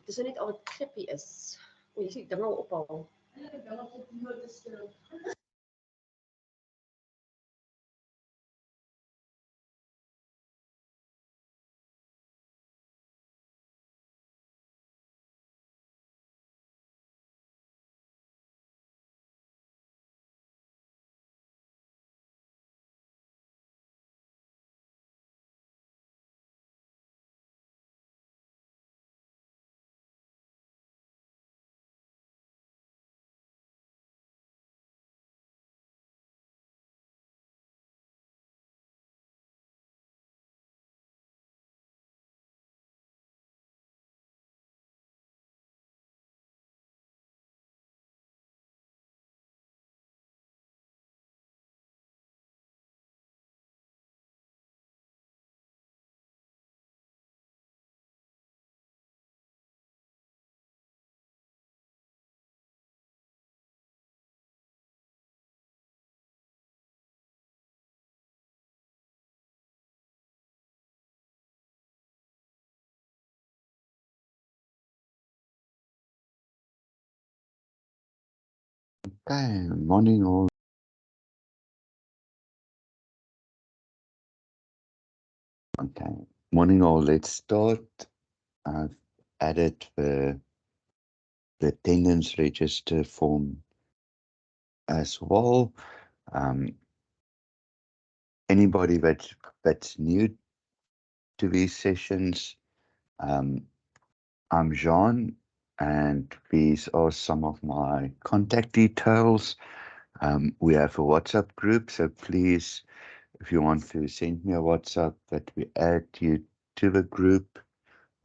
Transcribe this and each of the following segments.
Dis net al wat klippie is. O, jy sien dinge ophou. Okay, morning all. Okay, morning all. Let's start. I've added the attendance register form as well. Anybody that's new to these sessions, I'm Jean, and these are some of my contact details. We have a WhatsApp group, so please, if you want to send me a WhatsApp, that we add you to the group.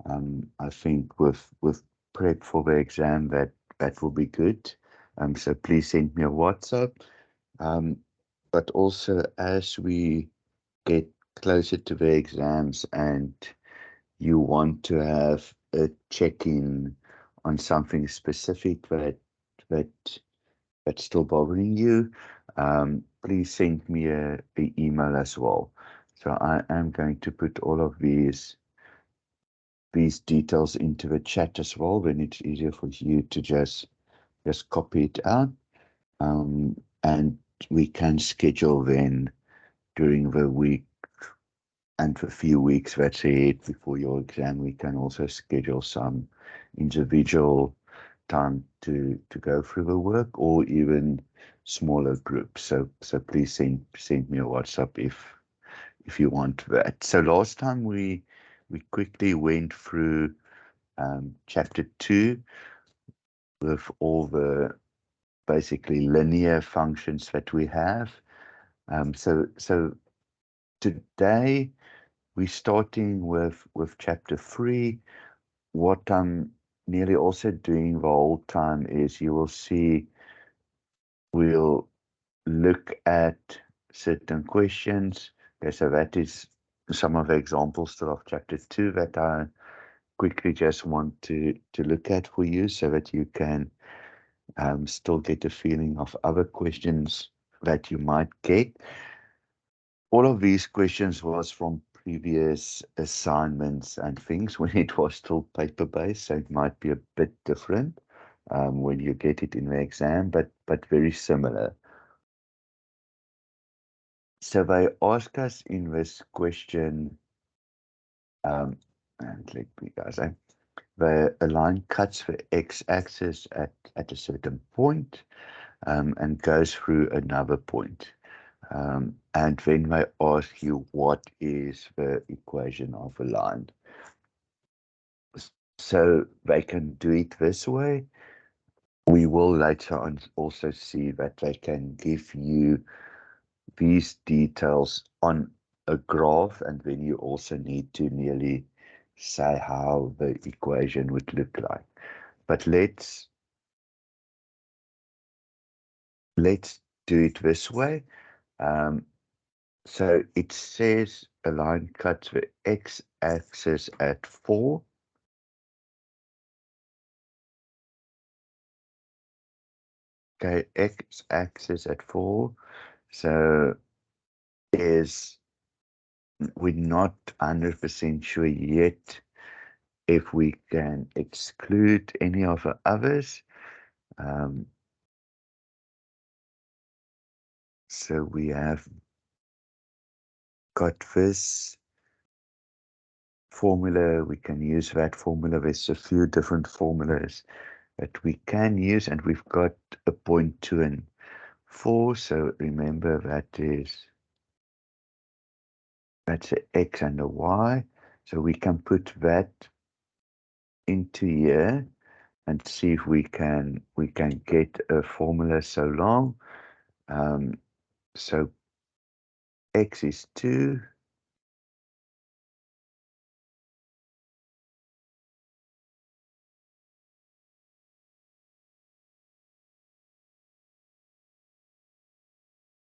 I think with prep for the exam, that will be good. So please send me a WhatsApp. But also as we get closer to the exams and you want to have a check-in on something specific that's still bothering you, please send me a email as well. So I am going to put all of these details into the chat as well, then it's easier for you to just copy it out, and we can schedule then during the week and the few weeks that's ahead before your exam. We can also schedule some individual time to go through the work, or even smaller groups. So please send me a WhatsApp if you want that. So last time we quickly went through chapter 2 with all the basically linear functions that we have. So today we're starting with chapter 3. What I'm nearly also doing the whole time is, you will see, we'll look at certain questions. Okay, so that is some of the examples still of chapter 2 that I quickly just want to look at for you, so that you can still get a feeling of other questions that you might get. All of these questions was from previous assignments and things when it was still paper-based, so it might be a bit different when you get it in the exam, but very similar. So they ask us in this question, and let me guys, a line cuts the x-axis at a certain point, and goes through another point. And then they ask you, what is the equation of a line? So they can do it this way. We will later on also see that they can give you these details on a graph, and then you also need to nearly say how the equation would look like. But let's do it this way. So it says a line cuts the x-axis at 4. Okay, x-axis at 4. So we're not 100% sure yet if we can exclude any of the others. So we have got this formula. We can use that formula. There's a few different formulas that we can use, and we've got a 0.2 and 4. So remember that's a x and a y. So we can put that into here and see if we can get a formula so long. So x is 2.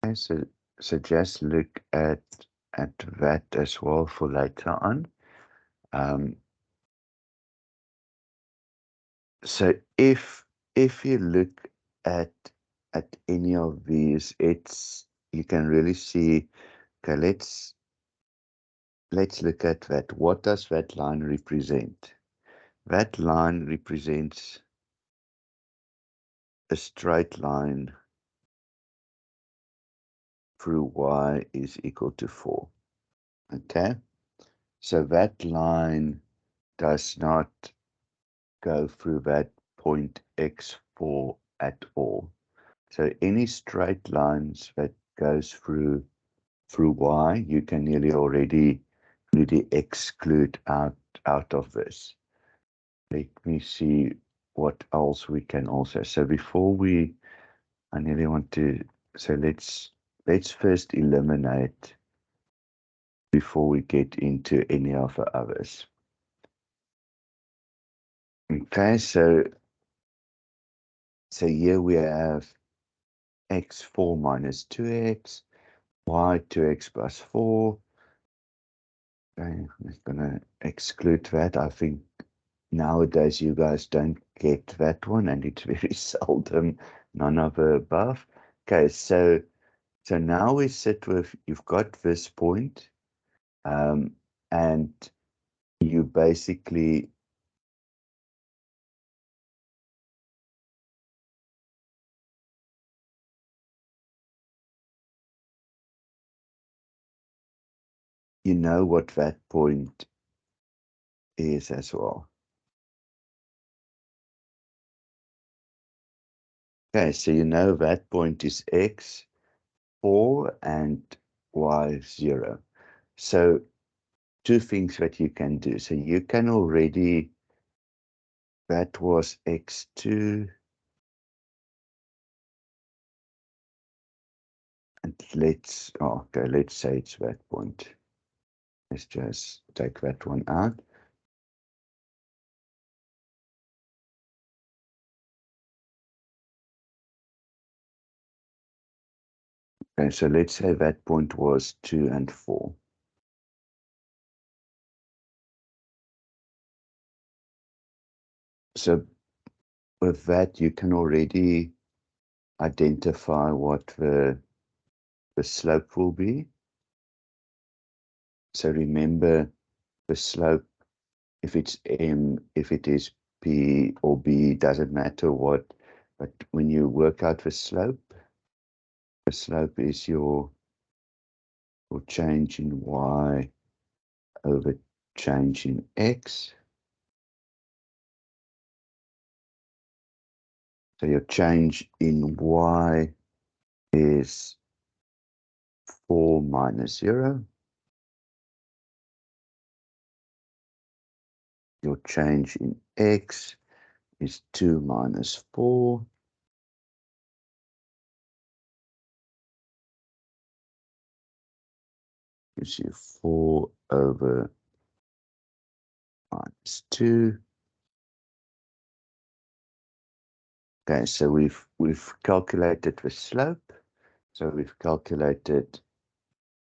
Okay, so just look at that as well for later on. So if you look at any of these, you can really see. Okay, let's look at that. What does that line represent? That line represents a straight line through y is equal to 4. Okay, so that line does not go through that point x4 at all. So any straight lines that goes through y, you can nearly already exclude out of this. Let me see what else we can also. So before I nearly want to. So let's first eliminate before we get into any of the others. Okay, so here we have x4 minus 2x, y 2x plus 4. Okay, I'm going to exclude that. I think nowadays you guys don't get that one, and it's very seldom, none of the above. Okay, so now we sit with, you've got this point, and you basically you know what that point is as well. Okay, so you know that point is x 4 and y 0. So two things that you can do. So you can already, that was x2, and let's say it's that point. Let's just take that one out. Okay, so let's say that point was 2 and 4. So with that, you can already identify what the slope will be. So remember, the slope, if it's m, if it is p or b, doesn't matter what, but when you work out the slope is your change in y over change in x. So your change in y is 4 minus 0. Your change in x is 2 minus 4. Gives you 4 over minus 2. Okay, so we've calculated the slope. So we've calculated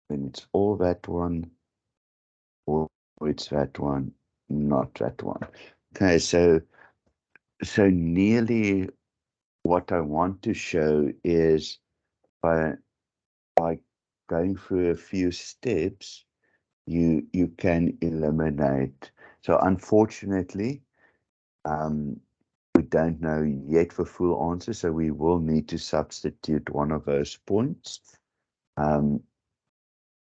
when it's all that one, or it's that one, not that one. Okay, so nearly what I want to show is by going through a few steps, you can eliminate So unfortunately, we don't know yet for full answer, so we will need to substitute one of those points.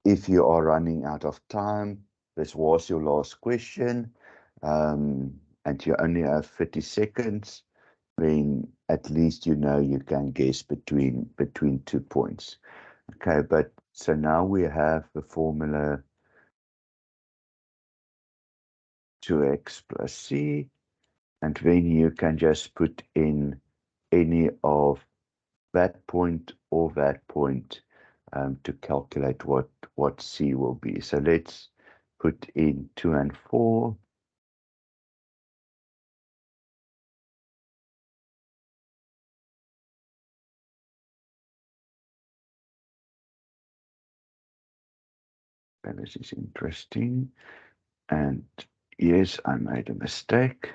If you are running out of time, this was your last question, and you only have 30 seconds, then at least you know you can guess between 2 points. Okay, but so now we have the formula 2x plus c, and then you can just put in any of that point or that point to calculate what c will be. So let's put in 2 and 4. And this is interesting. And yes, I made a mistake.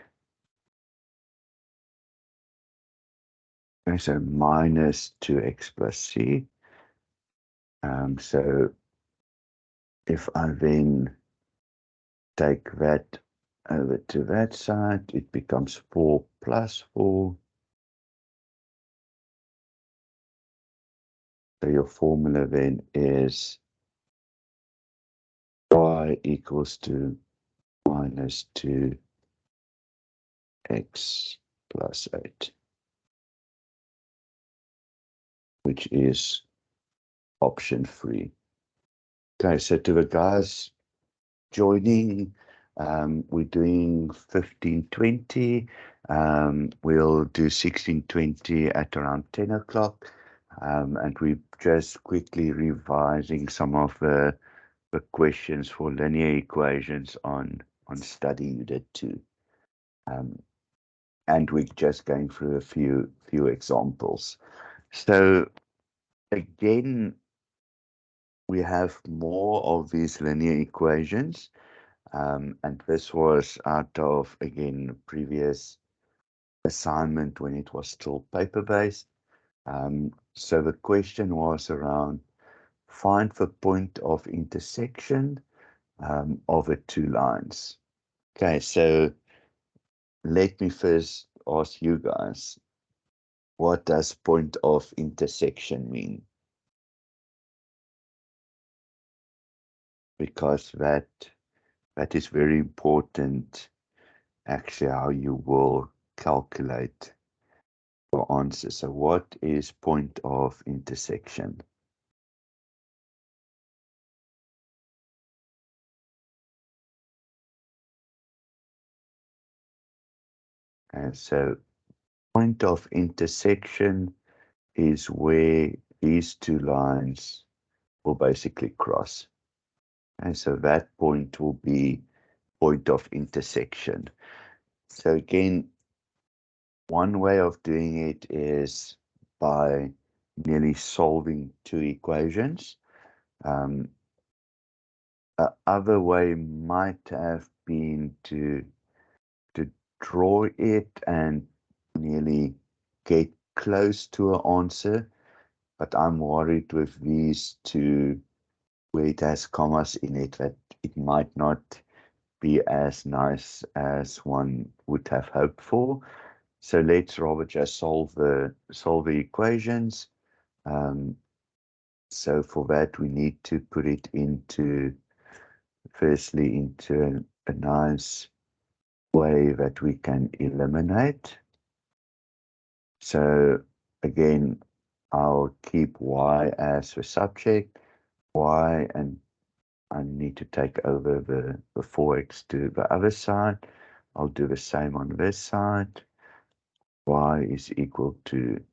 Okay, so minus 2x plus c. So if I then take that over to that side, it becomes 4 plus 4. So your formula then is y equals to minus 2x plus 8, which is option 3. Okay, so to the guys joining, we're doing 1520. We'll do 1620 at around 10 o'clock. And we're just quickly revising some of the questions for linear equations on study unit 2. And we're just going through a few examples. So again, we have more of these linear equations. And this was out of, again, previous assignment when it was still paper-based. So the question was around find the point of intersection of the two lines. Okay, so let me first ask you guys, what does point of intersection mean? Because that is very important, actually, how you will calculate your answer. So what is point of intersection? And so point of intersection is where these two lines will basically cross. And so that point will be point of intersection. So again, one way of doing it is by merely solving two equations. The other way might have been to draw it and nearly get close to an answer, but I'm worried with these two where it has commas in it that it might not be as nice as one would have hoped for. So let's rather just solve the equations. So for that we need to put it into firstly into a nice way that we can eliminate. So again, I'll keep y as the subject, y, and I need to take over the 4x to the other side. I'll do the same on this side. Y is equal to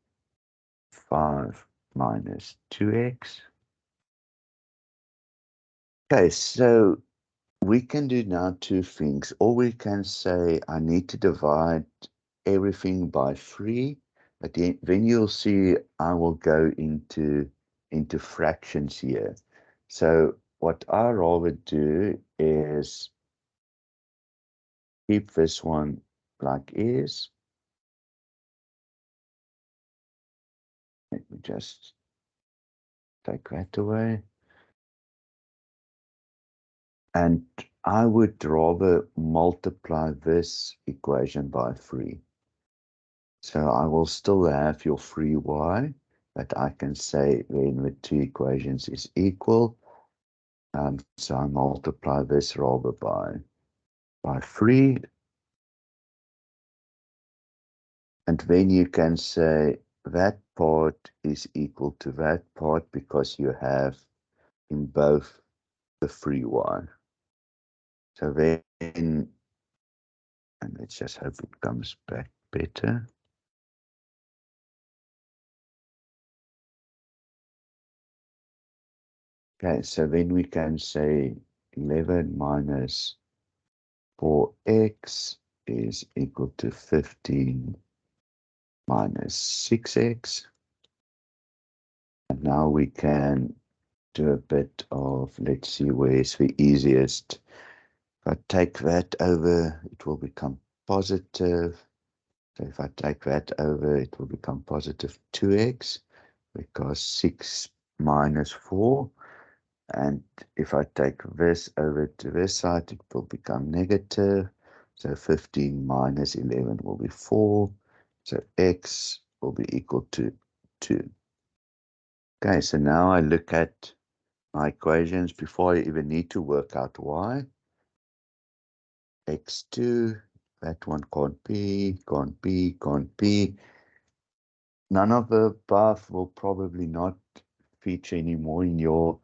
5 minus 2x. Okay, so we can do now two things. Or we can say I need to divide everything by 3. But then you'll see I will go into fractions here. So what I rather do is keep this one like is. Let me just take that away. And I would rather multiply this equation by 3. So I will still have your free y, but I can say then the two equations is equal. So I multiply this rather by 3. And then you can say that part is equal to that part because you have in both the free y. So then, and let's just hope it comes back better. Okay, so then we can say 11 minus 4x is equal to 15 minus 6x. And now we can do a bit of, let's see where's the easiest. If I take that over, it will become positive. So if I take that over, it will become positive 2x because 6 minus 4. And if I take this over to this side, it will become negative. So 15 minus 11 will be 4. So x will be equal to 2. Okay, so now I look at my equations before I even need to work out y. X2, that one can't be, can't be, can't be. None of the above will probably not feature anymore in your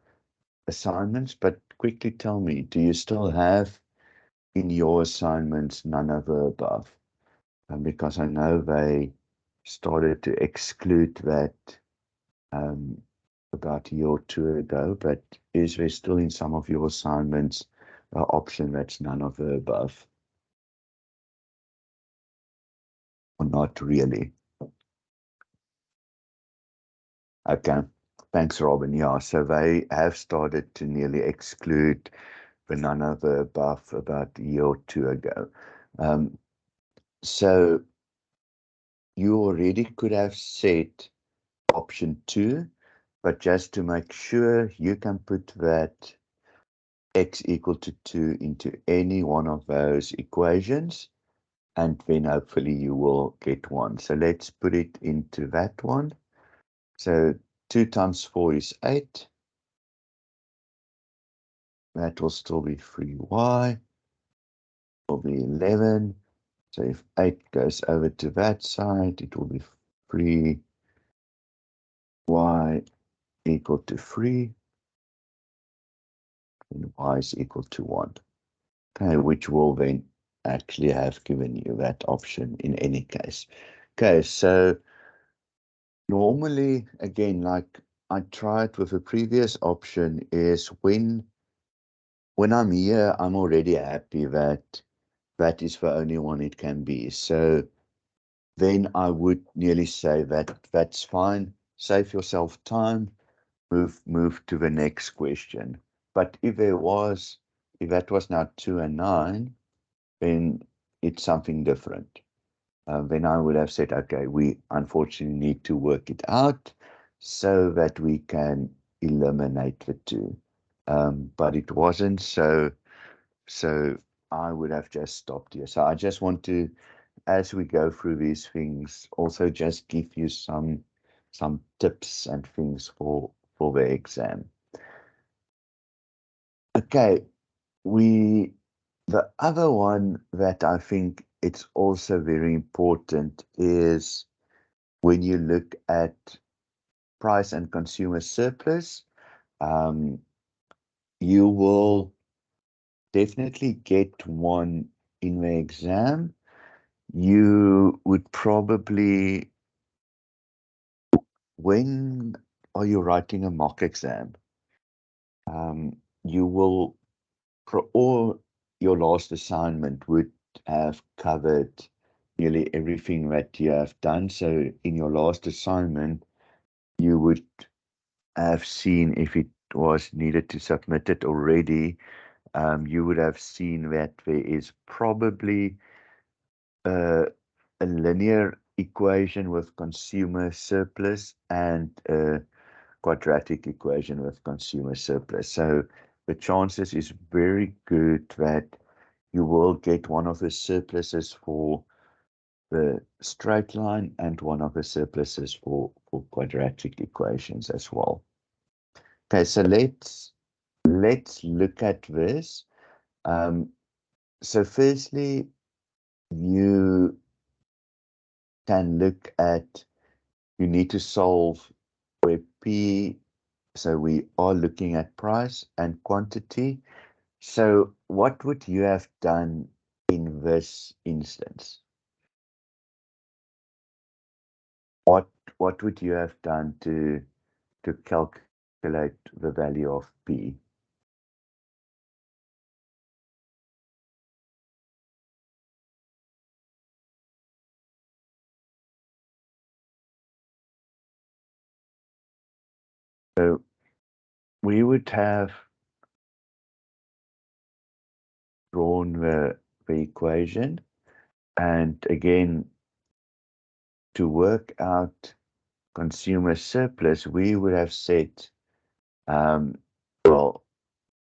assignments, but quickly tell me, do you still have in your assignments none of the above? Because I know they started to exclude that about a year or two ago, but is there still in some of your assignments an option that's none of the above? Or not really? Okay, thanks, Robin. Yeah, so they have started to nearly exclude the none of the above about a year or two ago. So you already could have set option 2, but just to make sure, you can put that x equal to 2 into any one of those equations, and then hopefully you will get 1. So let's put it into that one. So 2 times 4 is 8. That will still be 3y, will be 11. So if 8 goes over to that side, it will be 3y equal to 3, and y is equal to 1. Okay, which will then actually have given you that option in any case. Okay, so normally, again, like I tried with the previous option, is when I'm here, I'm already happy that that is the only one it can be. So then I would nearly say that that's fine. Save yourself time, move to the next question. But if that was now 2 and 9, then it's something different. Then I would have said, okay, we unfortunately need to work it out so that we can eliminate the 2. But it wasn't, so I would have just stopped here. So I just want to, as we go through these things, also just give you some tips and things for the exam. Okay, the other one that I think it's also very important is when you look at price and consumer surplus, you will definitely get one in the exam. You would probably, when are you writing a mock exam? You will, or your last assignment would have covered nearly everything that you have done. So in your last assignment, you would have seen, if it was needed to submit it already, you would have seen that there is probably a linear equation with consumer surplus and a quadratic equation with consumer surplus. So the chances is very good that you will get one of the surpluses for the straight line and one of the surpluses for quadratic equations as well. Okay, so let's look at this. So firstly, you can look at, you need to solve where P, so we are looking at price and quantity. So what would you have done in this instance? What would you have done to calculate the value of P? So we would have drawn the equation, and again, to work out consumer surplus, we would have said, well,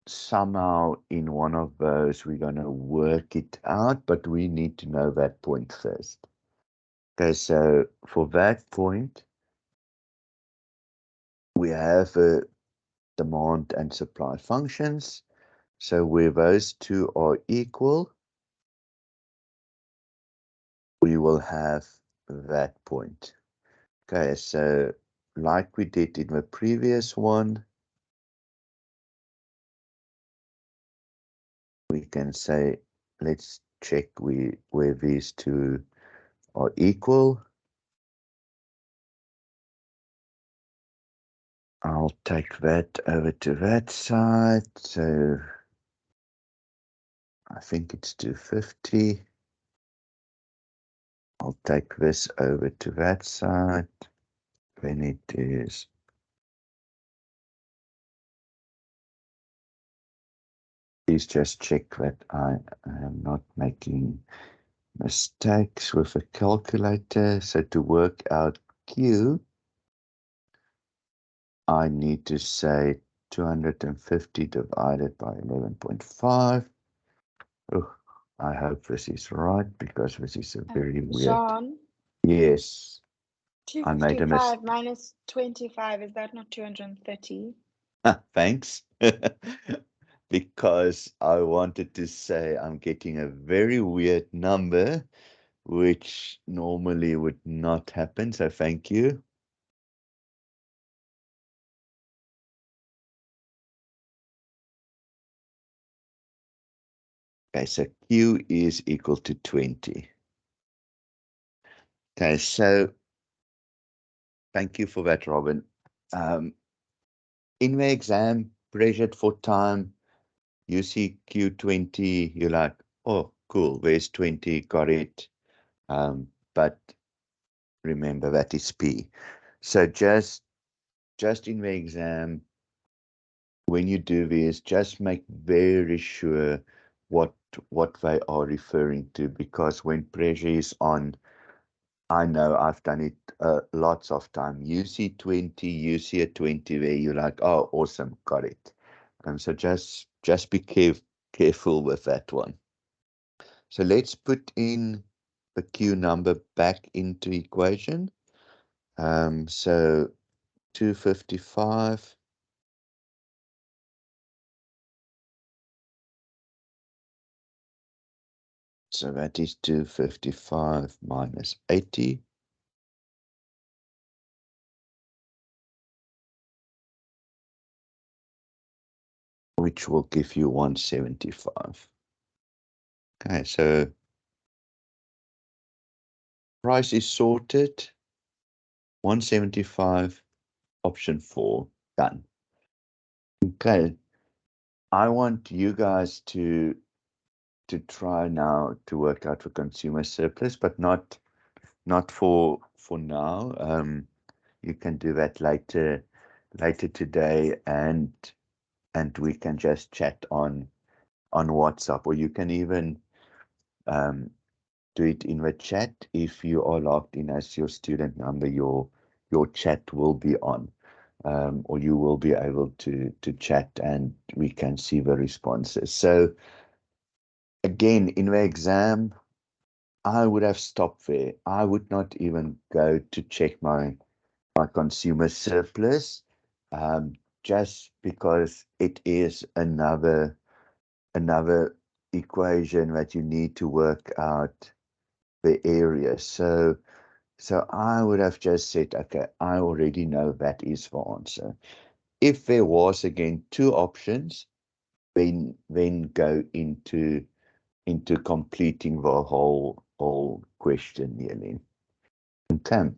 somehow in one of those, we're going to work it out, but we need to know that point first. Okay, so for that point, we have a demand and supply functions. So where those two are equal, we will have that point. Okay, so like we did in the previous one, we can say, let's check where these two are equal. I'll take that over to that side. So I think it's 250. I'll take this over to that side. Then it is please just check that I am not making mistakes with a calculator. So to work out Q, I need to say 250 divided by 11.5. Oh, I hope this is right because this is a very weird. Jean, Yes, I made a 255 minus 25, is that not 230? Thanks. Because I wanted to say I'm getting a very weird number, which normally would not happen. So thank you. Okay, so Q is equal to 20. Okay, so thank you for that, Robin. In the exam, pressured for time, you see Q20, you're like, oh, cool, there's 20, got it. But remember that is P. So just in the exam, when you do this, just make very sure what they are referring to, because when pressure is on, I know I've done it lots of time. You see 20, you see a 20 there, you're like, oh, awesome, got it. So just be careful with that one. So let's put in the Q number back into equation. So 255. So that is 255 minus 80. Which will give you 175. Okay, so price is sorted. 175, option 4, done. Okay, I want you guys to try now to work out for consumer surplus, but not for now. You can do that later today, and we can just chat on WhatsApp, or you can even do it in the chat. If you are logged in as your student number, your chat will be on. or you will be able to chat and we can see the responses. So again, in the exam, I would have stopped there. I would not even go to check my consumer surplus, just because it is another equation that you need to work out the area. So I would have just said, okay, I already know that is the answer. If there was again two options, then go into completing the whole question nearly. Okay.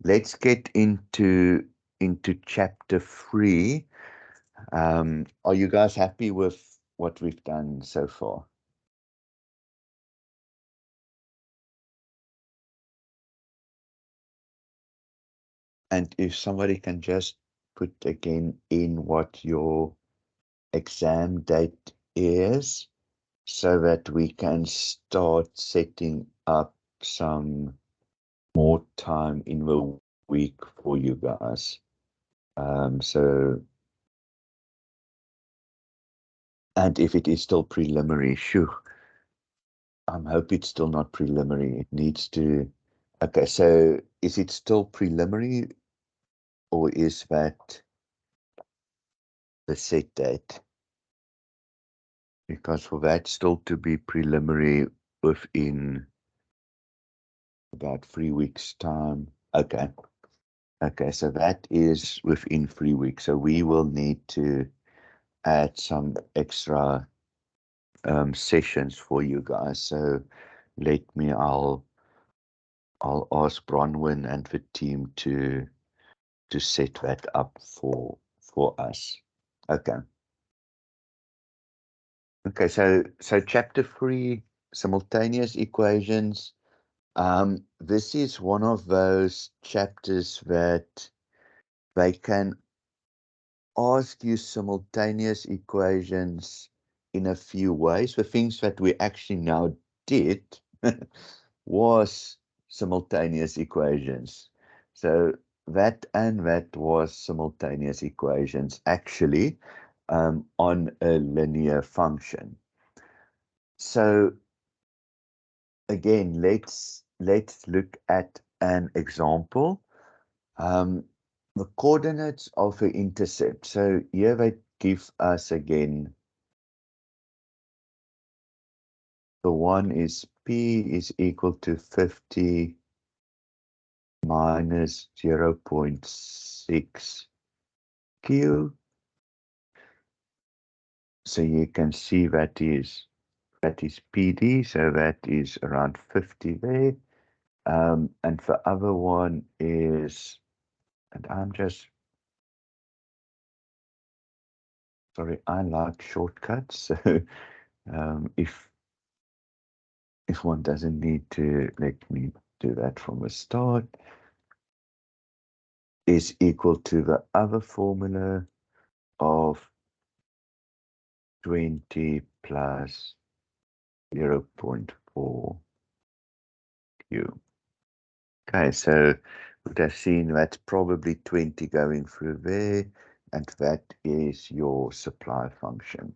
Let's get into chapter 3. Are you guys happy with what we've done so far? And if somebody can just put again in what your exam date is, so that we can start setting up some more time in the week for you guys. So, and if it is still preliminary, shoo, I hope it's still not preliminary. It needs to, okay, so is it still preliminary or is that the set date? Because for that still to be preliminary within about 3 weeks' time. Okay. Okay, so that is within 3 weeks. So we will need to add some extra sessions for you guys. So let me, I'll ask Bronwyn and the team to set that up for us. Okay. Okay, so chapter 3, simultaneous equations. This is one of those chapters that they can ask you simultaneous equations in a few ways. The things that we actually now did was simultaneous equations. So that and that was simultaneous equations actually on a linear function. So again, let's look at an example. The coordinates of the intercept. So here they give us again, the one is P is equal to 50 minus 0.6 Q. So you can see that is PD, so that is around 50 there. And the other one is, and I'm just, sorry, I like shortcuts. So if one doesn't need to let me do that from the start, is equal to the other formula of 20 plus 0.4 Q. Okay, so we'd have seen that's probably 20 going through there, and that is your supply function.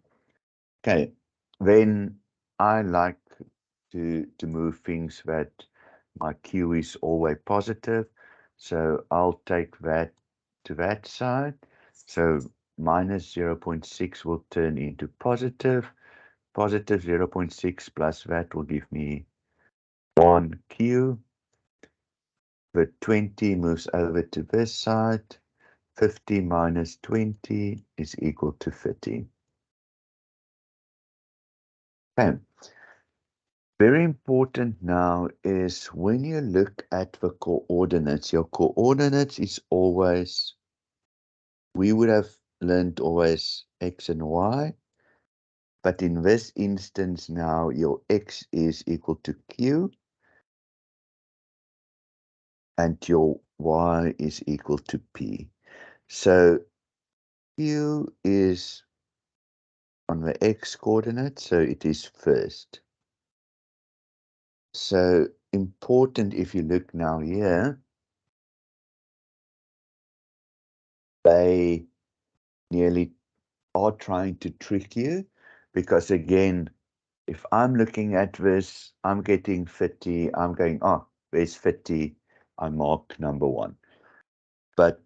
Okay, then I like to move things that my Q is always positive, so I'll take that to that side. So minus 0.6 will turn into positive. Positive 0.6 plus that will give me 1 Q. The 20 moves over to this side. 50 minus 20 is equal to 30. Okay. Very important now is when you look at the coordinates, your coordinates is always, we would have learned always X and Y, but in this instance now your X is equal to Q and your Y is equal to P. So Q is on the X coordinate, so it is first. So important if you look now here, they nearly are trying to trick you, because again, if I'm looking at this, I'm getting 50, I'm going, oh, there's 50, I mark number 1. But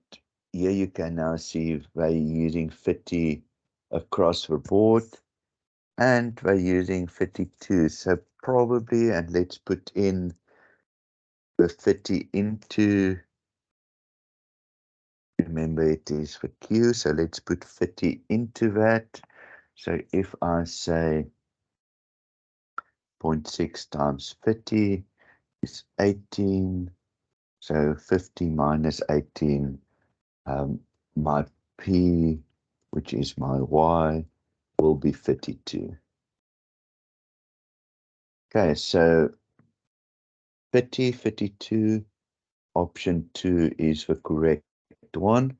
here you can now see they're using 50 across the board, and we're using 52. So probably, and let's put in the 50 into, remember it is for Q, so let's put 50 into that. So if I say 0.6 times 50 is 18, so 50 minus 18, my P, which is my Y, will be 52. Okay, so 50, 52, option 2 is the correct one,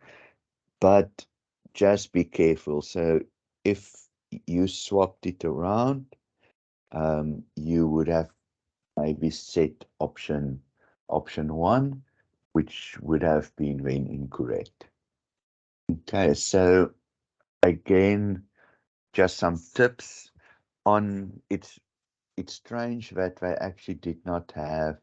but just be careful. So if you swapped it around, you would have maybe set option 1, which would have been then incorrect. Okay, so again, just some tips on it's strange that they actually did not have.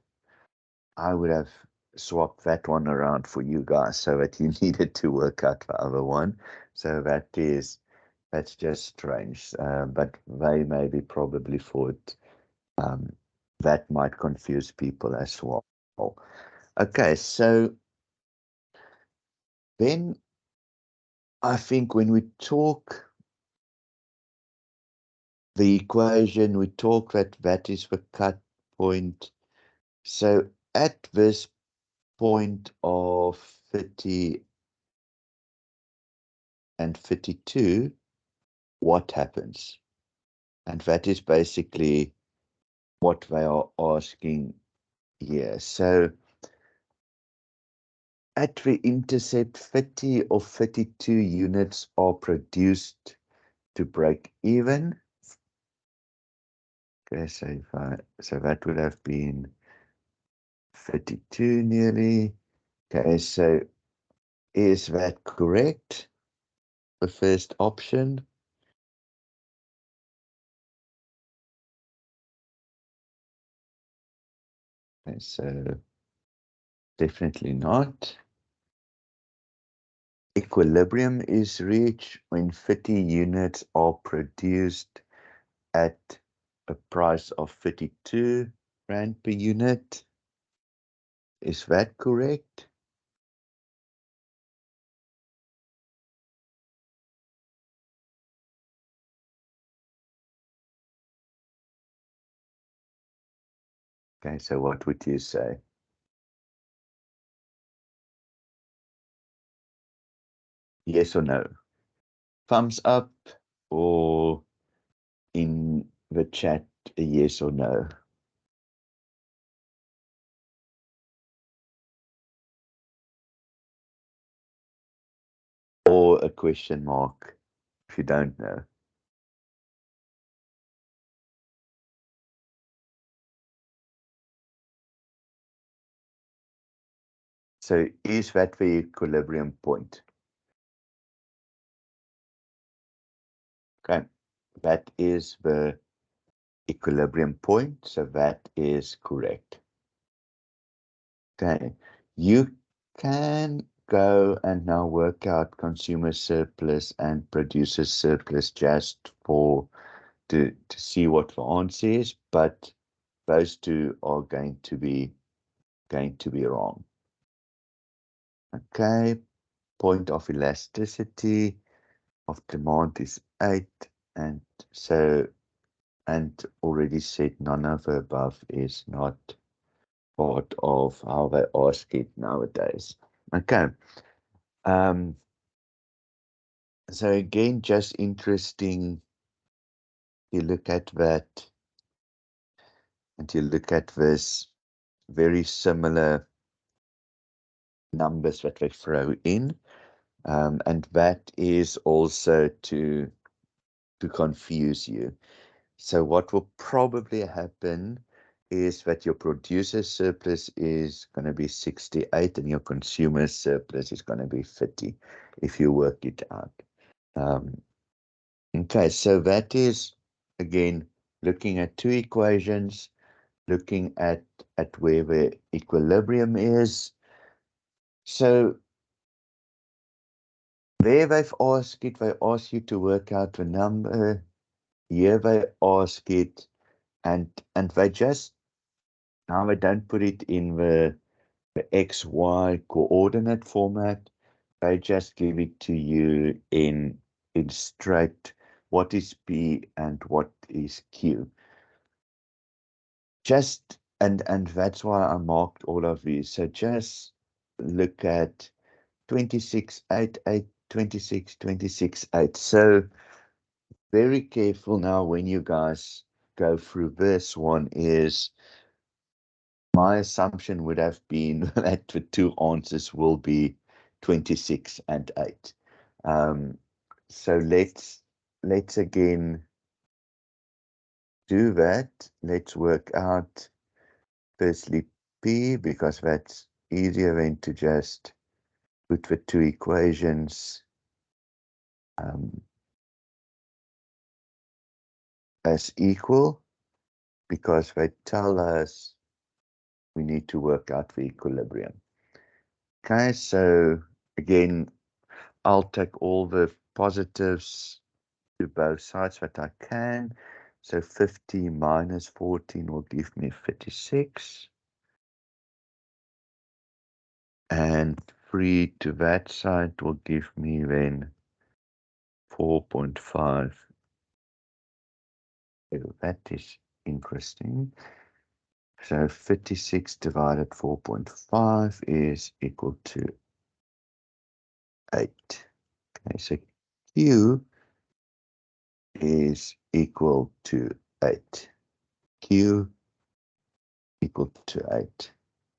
I would have swapped that one around for you guys so that you needed to work out the other one. So that's just strange. But they maybe probably thought that might confuse people as well. Okay, so then I think when we talk the equation, we talk that is the cut point. So at this point of 30 and 52, what happens? And that is basically what they are asking here. So at the intercept, 30 or 32 units are produced to break even. Okay, so that would have been 32 nearly. Okay, so is that correct? The first option? Okay, so definitely not. Equilibrium is reached when 30 units are produced at a price of 32 Rand per unit. Is that correct? Okay, so what would you say? Yes or no? Thumbs up, or in the chat a yes or no? Or a question mark if you don't know. So is that the equilibrium point? Okay, that is the equilibrium point, so that is correct. Okay, you can go and now work out consumer surplus and producer surplus just for to see what the answer is, but those two are going to be wrong. Okay, point of elasticity of demand is 8, and so, and already said none of the above is not part of how they ask it nowadays. Okay. So again, just interesting, you look at that and you look at this very similar numbers that they throw in, and that is also to confuse you. So what will probably happen is that your producer surplus is going to be 68 and your consumer surplus is going to be 30 if you work it out. Okay, so that is, again, looking at two equations, looking at where the equilibrium is. So there they've asked it, they ask you to work out the number. Here they ask it, and they just, now they don't put it in the XY coordinate format. They just give it to you in straight what is P and what is Q. Just, and that's why I marked all of these. So just look at 2688, 26, 26.8. So very careful now when you guys go through this one. Is my assumption would have been that the two answers will be 26 and 8. So let's again do that. Let's work out firstly P, because that's easier than to just put the two equations as equal, because they tell us we need to work out the equilibrium. Okay, so again, I'll take all the positives to both sides that I can. So 50 minus 14 will give me 56. And 3 to that side will give me then 4.5. So that is interesting. So 56 divided 4.5 is equal to 8. Okay, so Q is equal to 8. Q equal to 8.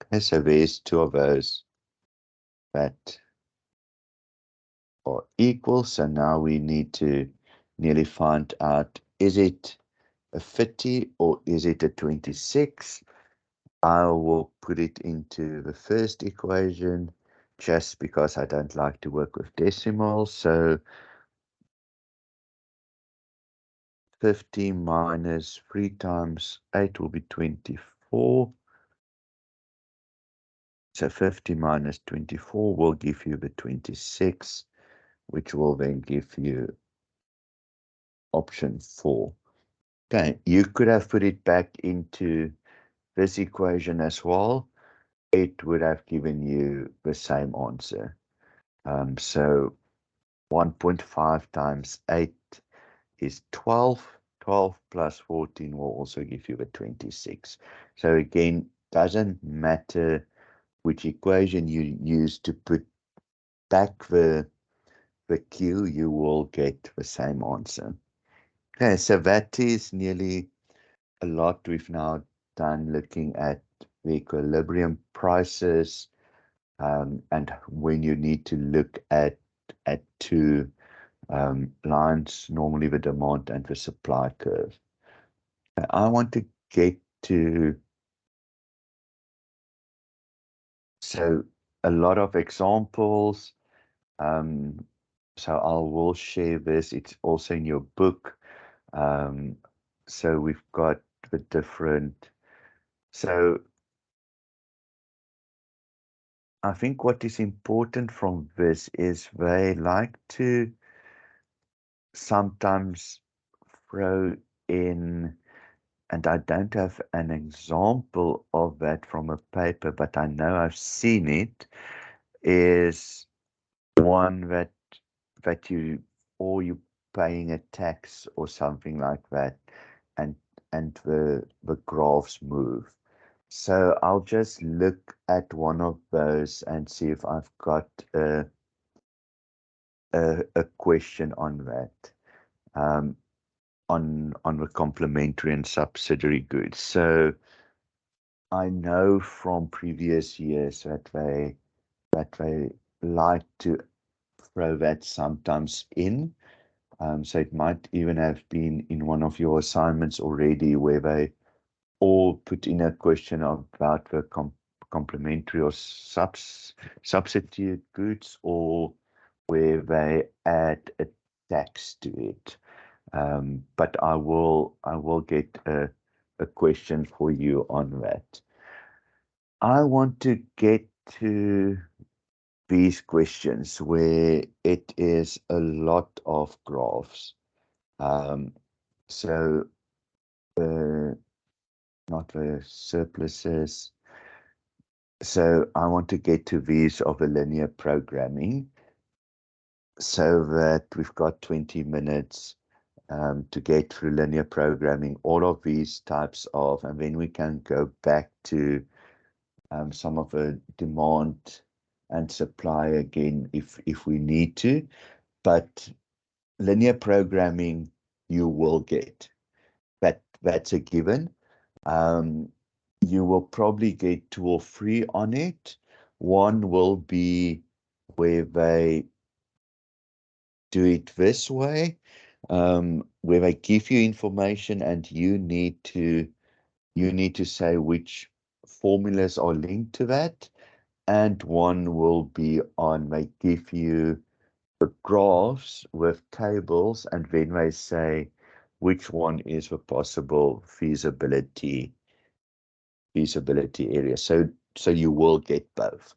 Okay, so there's two of those that are equal. So now we need to nearly find out, is it a 50 or is it a 26? I will put it into the first equation just because I don't like to work with decimals. So 50 minus 3 times 8 will be 24. So 50 minus 24 will give you the 26, which will then give you option 4. Okay, you could have put it back into this equation as well. It would have given you the same answer. So 1.5 times 8 is 12. 12 plus 14 will also give you the 26. So again, doesn't matter which equation you use to put back the Q, you will get the same answer. Okay, so that is nearly a lot we've now done, looking at the equilibrium prices, and when you need to look at two lines, normally the demand and the supply curve. I want to get to, so a lot of examples. So I will share this. It's also in your book. So we've got the different, so I think what is important from this is they like to sometimes throw in, and I don't have an example of that from a paper, but I know I've seen it, is one that you, or you paying a tax or something like that, and the graphs move. So I'll just look at one of those and see if I've got a question on that, on the complementary and subsidiary goods. So I know from previous years that they like to throw that sometimes in. So it might even have been in one of your assignments already, where they or put in a question about the complementary or substitute goods, or where they add a tax to it. But I will get a question for you on that. I want to get to these questions where it is a lot of graphs. So not the surpluses. So I want to get to these of the linear programming, so that we've got 20 minutes to get through linear programming, all of these types of, and then we can go back to some of the demand and supply again if we need to. But linear programming you will get. That's a given. You will probably get 2 or 3 on it. One will be where they do it this way, where they give you information and you need to say which formulas are linked to that. And one will be on, they give you the graphs with tables, and then they say which one is the possible feasibility area. So you will get both.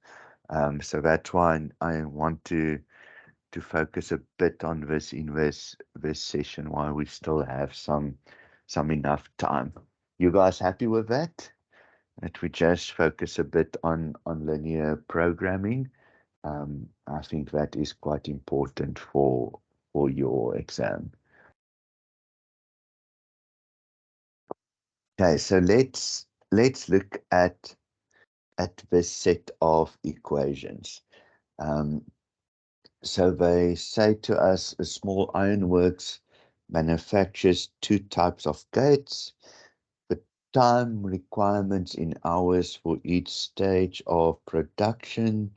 So that's why I want to focus a bit on this in this session while we still have some enough time. You guys happy with that? That we just focus a bit on linear programming. I think that is quite important for your exam. Okay, so let's look at this set of equations. So they say to us, a small ironworks manufactures 2 types of gates. The time requirements in hours for each stage of production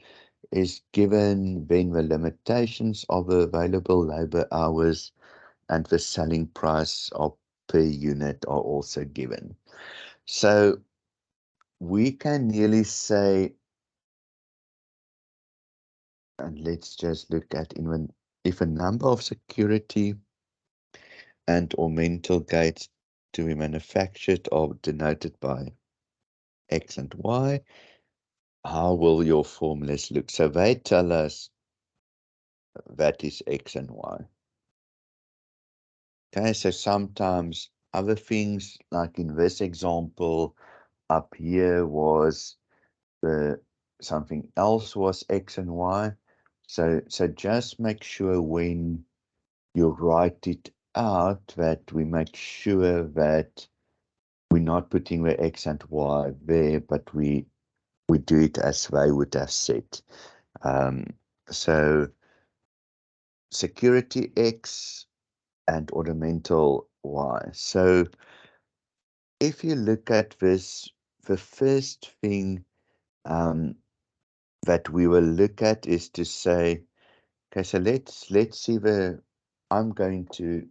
is given, then the limitations of the available labor hours and the selling price of per unit are also given. So we can nearly say, and let's just look at if a number of security and or mental gates to be manufactured are denoted by X and Y, how will your formulas look? So they tell us that is X and Y. Okay, so sometimes other things, like in this example up here, was something else was X and Y. So just make sure when you write it out that we make sure that we're not putting the X and Y there, but we do it as they would have said. So security X and ornamental Y. So if you look at this, the first thing that we will look at is to say, okay, so let's see I'm going to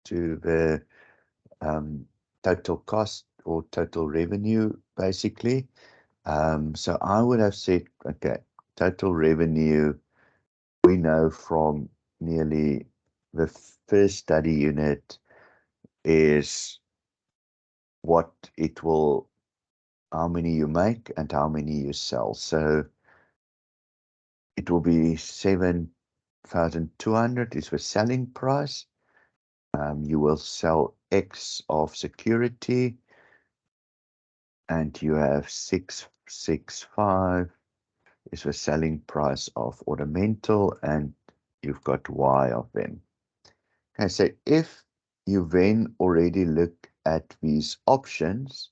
the total cost or total revenue, basically. So I would have said, okay, total revenue, we know from nearly the first study unit is what it will, how many you make and how many you sell. So it will be 7,200 is the selling price. You will sell X of security, and you have 665 is the selling price of ornamental, and you've got Y of them. Okay, so if you then already look at these options,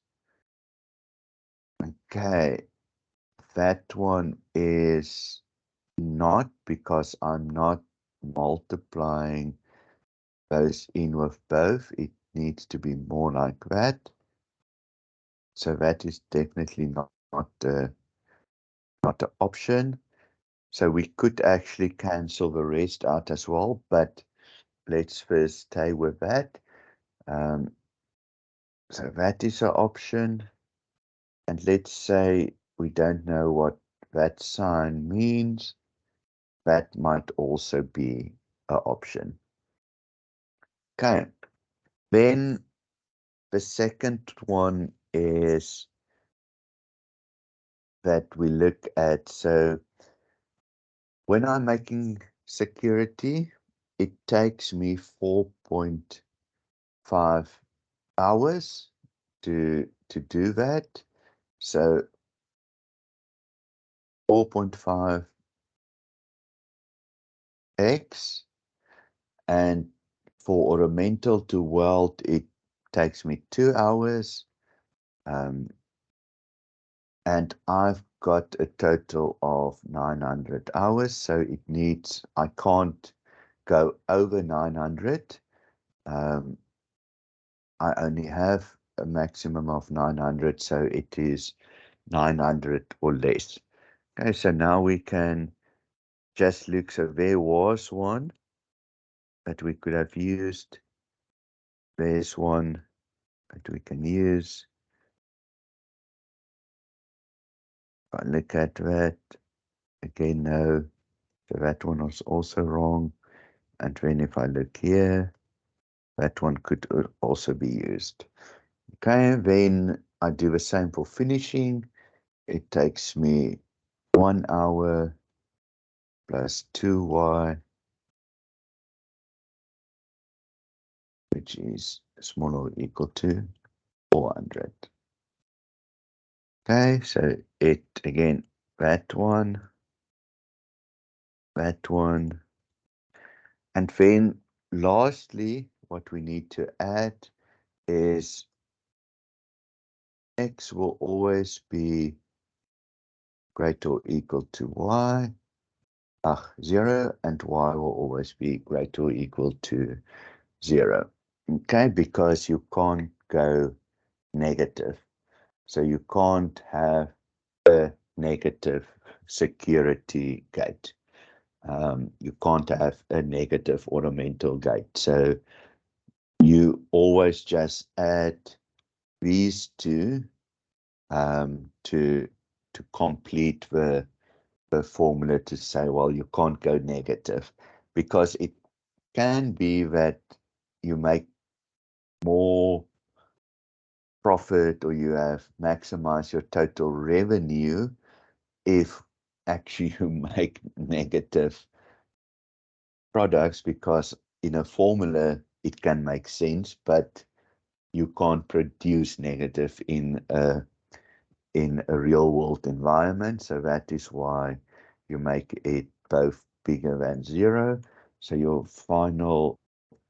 okay, that one is not, because I'm not multiplying those in with both. It needs to be more like that. So that is definitely not an option. So we could actually cancel the rest out as well, but let's first stay with that. So that is an option. And let's say we don't know what that sign means. That might also be an option. Okay. Then the second one is that we look at, so when I'm making security, it takes me 4.5 hours to do that. So 4.5x, and for ornamental to weld, it takes me 2 hours. And I've got a total of 900 hours, so it needs, I can't go over 900. I only have a maximum of 900, so it is 900 or less. Okay, so now we can just look. So there was one that we could have used. There's one that we can use. If I look at that, again, no. So that one was also wrong. And then if I look here, that one could also be used. Okay, then I do the same for finishing. It takes me 1 hour plus 2y, which is smaller or equal to 400. Okay, so it, again, that one, and then lastly, what we need to add is x will always be greater or equal to y, 0, and y will always be greater or equal to 0. Okay, because you can't go negative. So you can't have a negative security gate. You can't have a negative ornamental gate. So you always just add these two to complete the formula to say, well, you can't go negative, because it can be that you make more profit or you have maximized your total revenue if actually you make negative products, because in a formula it can make sense, but you can't produce negative in a real world environment. So that is why you make it both bigger than 0. So your final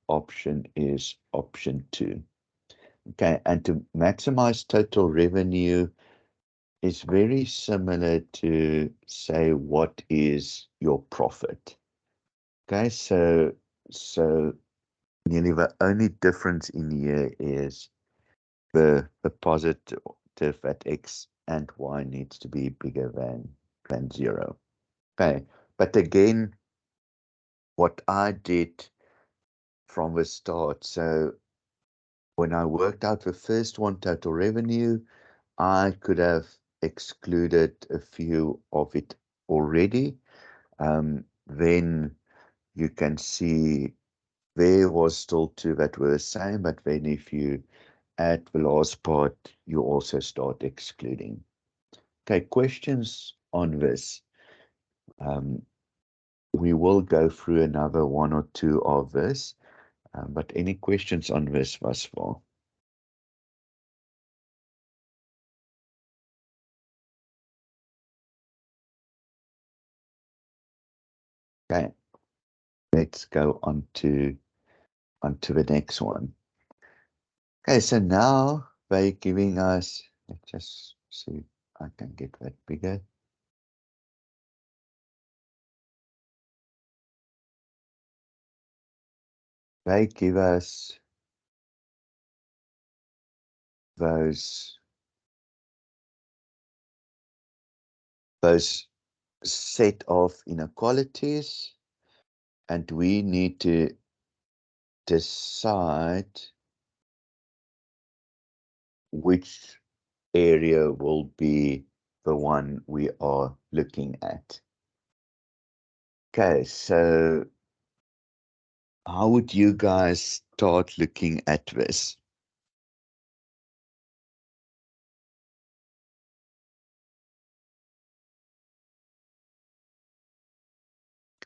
option is option 2. Okay, and to maximize total revenue is very similar to say what is your profit. Okay, so nearly the only difference in here is the positive at x and y needs to be bigger than 0. Okay, but again, what I did from the start, so when I worked out the first one, total revenue, I could have excluded a few of it already. Then you can see there was still 2 that were the same, but then if you add the last part, you also start excluding. Okay, questions on this? We will go through another 1 or 2 of this, but any questions on this thus far? Okay, let's go on to the next one. Okay, so now they're giving us, let's just see if I can get that bigger. They give us those set of inequalities, and we need to decide which area will be the one we are looking at. Okay, so how would you guys start looking at this?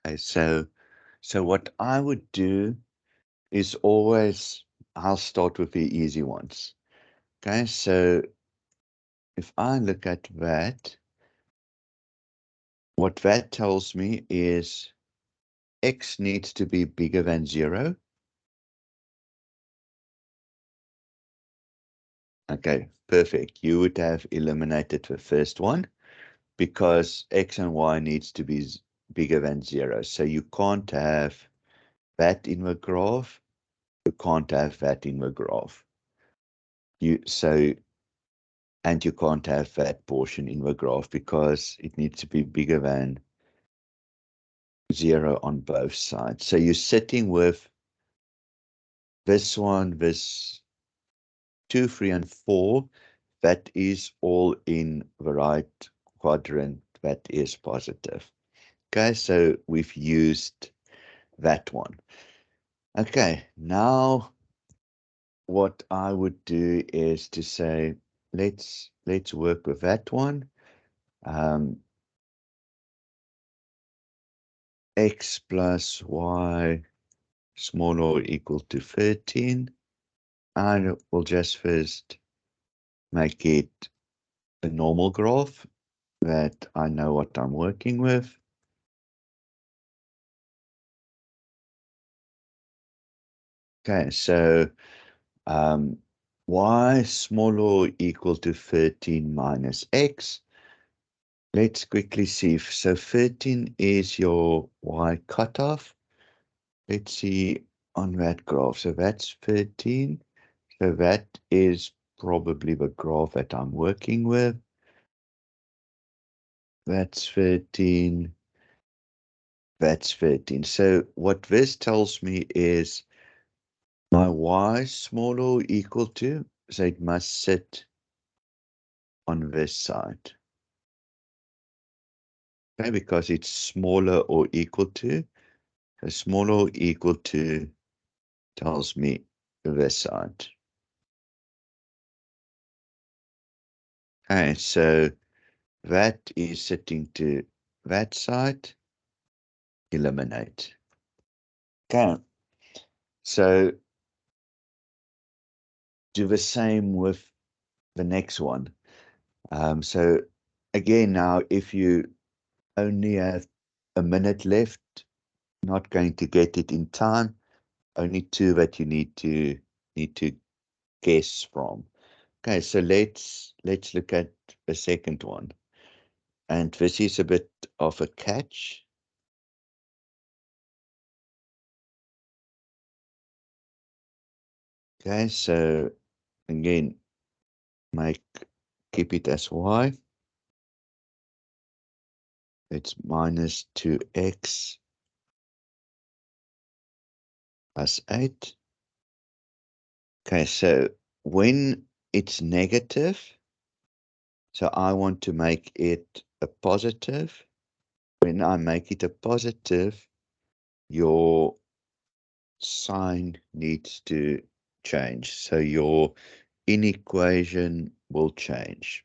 Okay, so what I would do is always, I'll start with the easy ones. Okay, so if I look at that, what that tells me is x needs to be bigger than 0. Okay, perfect. You would have eliminated the first one because x and y needs to be bigger than 0. So you can't have that in the graph. You can't have that in the graph. And you can't have that portion in the graph because it needs to be bigger than 0 on both sides. So you're sitting with this one, this 2, 3, and 4. That is all in the right quadrant. That is positive. Okay, so we've used that one. Okay, now what I would do is to say, let's work with that one. X plus y smaller or equal to 13. And we'll just first make it a normal graph that I know what I'm working with. Okay, so y smaller or equal to 13 minus x. Let's quickly see. So 13 is your y cutoff. Let's see on that graph. So that's 13. So that is probably the graph that I'm working with. That's 13. That's 13. So what this tells me is my y smaller or equal to, so it must sit on this side. Okay, because it's smaller or equal to. So smaller or equal to tells me this side. Okay, so that is sitting to that side. Eliminate. Okay, so do the same with the next one. So again, now if you only have a minute left, not going to get it in time, only 2 that you need to guess from. Okay, so let's look at the second one. And this is a bit of a catch. Okay, so again, keep it as y. It's minus 2x plus 8. Okay, so when it's negative, so I want to make it a positive. When I make it a positive, your sign needs to change. So your inequation will change.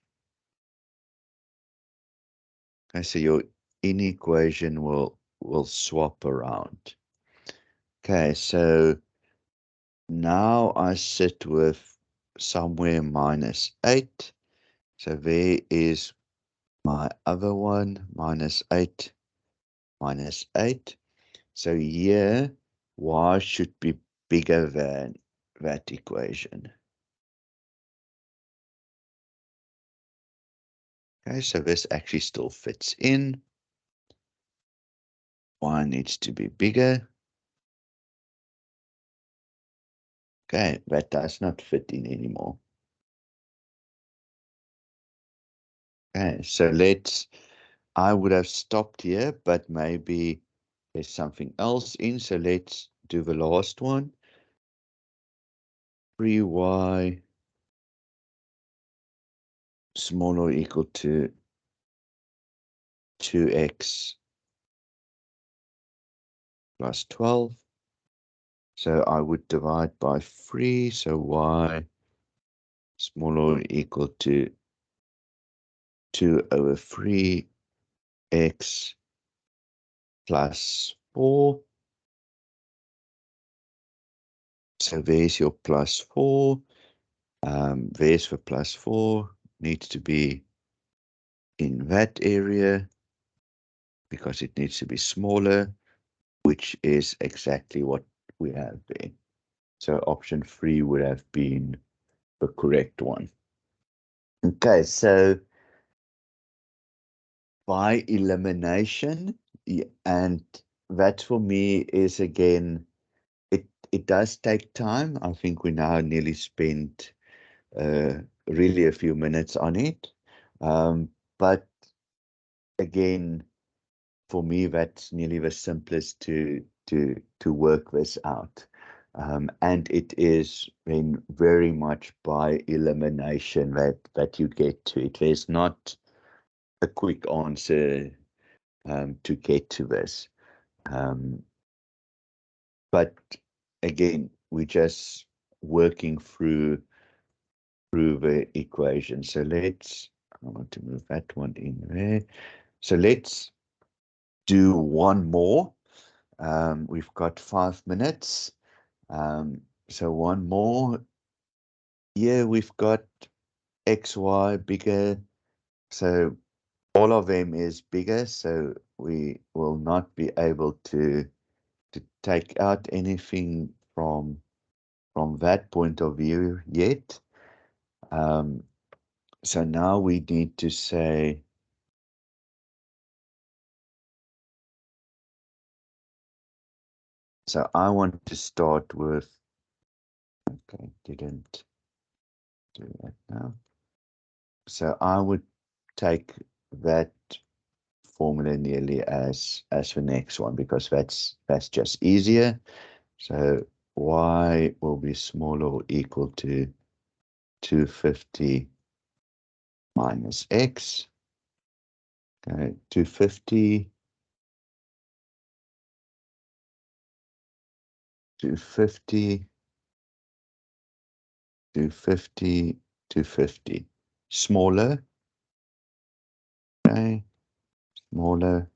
Okay, so your inequation will swap around. Okay, so now I sit with somewhere minus 8. So there is my other one, minus 8, minus 8. So here, y should be bigger than that equation. Okay, so this actually still fits in. Y needs to be bigger. Okay, that does not fit in anymore. Okay, so I would have stopped here, but maybe there's something else in. So let's do the last one. 3y small or equal to 2x plus 12. So I would divide by 3, so y small or equal to 2 over 3 x plus 4. So there's your plus 4. There's the plus 4. Needs to be in that area because it needs to be smaller, which is exactly what we have there. So option 3 would have been the correct one. Okay, so by elimination, and that for me is again, it does take time. I think we now nearly spent really a few minutes on it. But again, for me, that's nearly the simplest to work this out. And it is then very much by elimination that you get to it. There's not a quick answer to get to this. But again, we're just working through the equation. So I want to move that one in there. So let's do one more. We've got 5 minutes. So one more. Here we've got XY bigger. So all of them is bigger. So we will not be able to take out anything from that point of view yet. So now we need to say, so I want to start with, okay, didn't do that now. So I would take that formula nearly as the next one because that's just easier. So y will be smaller or equal to 250 minus x. Okay, 250 250 smaller. Okay, smaller.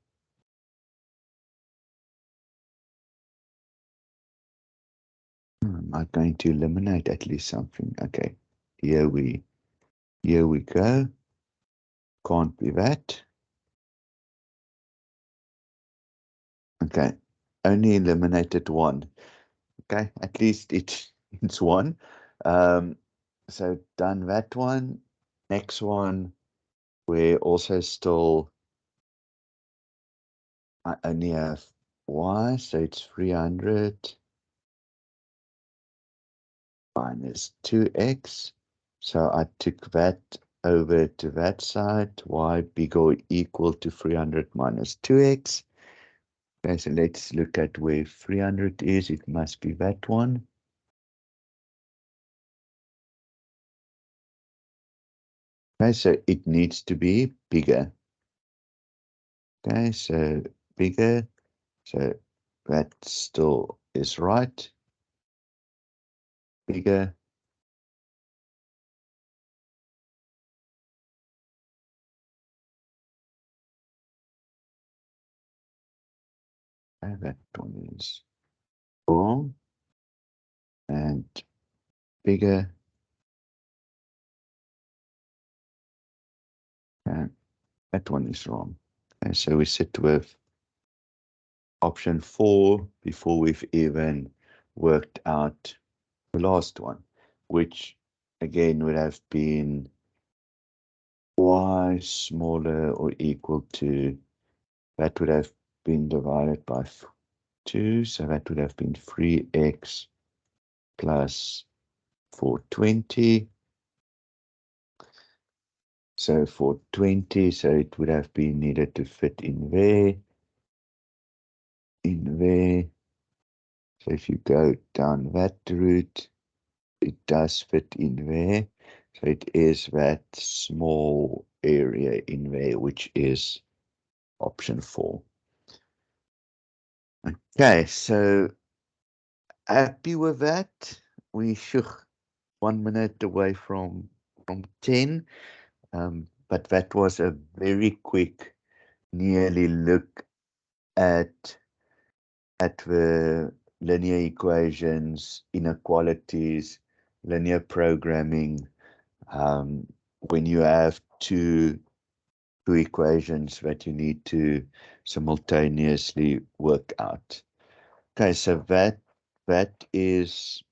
Am I going to eliminate at least something? Okay, here we go. Can't be that. Okay, only eliminated one. Okay, at least it's one. So done that one. Next one, we're also still, I only have y, so it's 300 minus 2x. So I took that over to that side, y bigger or equal to 300 minus 2x. Okay, so let's look at where 300 is. It must be that one. Okay, so it needs to be bigger. Okay, so bigger. So that still is right. Bigger. And that one is wrong. And bigger. And that one is wrong. And so we sit with option 4 before we've even worked out the last one, which again would have been y smaller or equal to, that would have been divided by 2, so that would have been 3x plus 420. So 420, so it would have been needed to fit in there. So if you go down that route, it does fit in there. So it is that small area in there, which is option 4. Okay, so happy with that. We should 1 minute away from 10. But that was a very quick, nearly look at the linear equations, inequalities, linear programming, when you have two equations that you need to simultaneously work out. Okay, so that is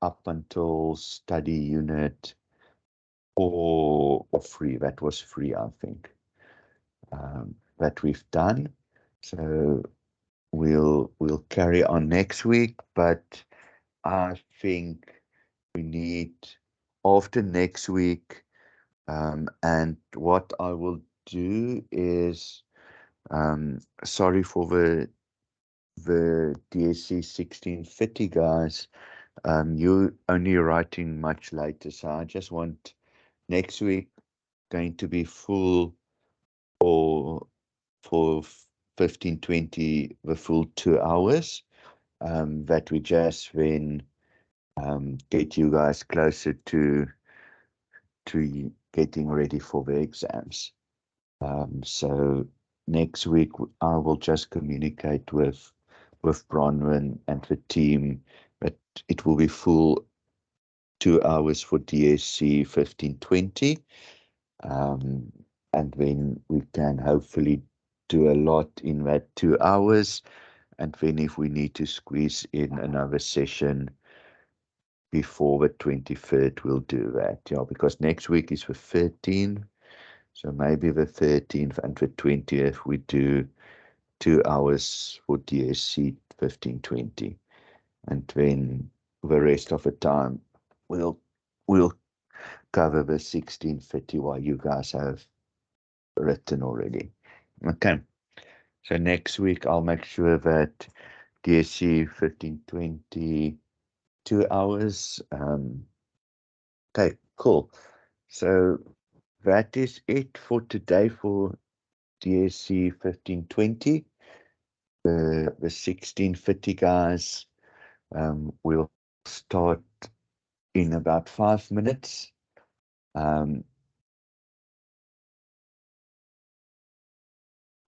up until study unit 4 or 3. That was 3, I think, that we've done. So we'll carry on next week, but I think we need after next week, and what I will do is, sorry for the DSC 1630 guys, you only writing much later, so I just want next week going to be full for 1520, the full 2 hours, that we just then get you guys closer to getting ready for the exams. So next week I will just communicate with Bronwyn and the team that it will be full 2 hours for DSC 1520, and then we can hopefully do a lot in that 2 hours, and then if we need to squeeze in another session before the 23rd, we'll do that. Yeah, because next week is the 13th, so maybe the 13th and the 20th we do 2 hours for DSC 1520, and then the rest of the time we'll cover the 1630 while you guys have written already. Okay, so next week I'll make sure that DSC 1520 2 hours. Okay, cool. So that is it for today for DSC 1520. The 1630 guys, will start in about 5 minutes.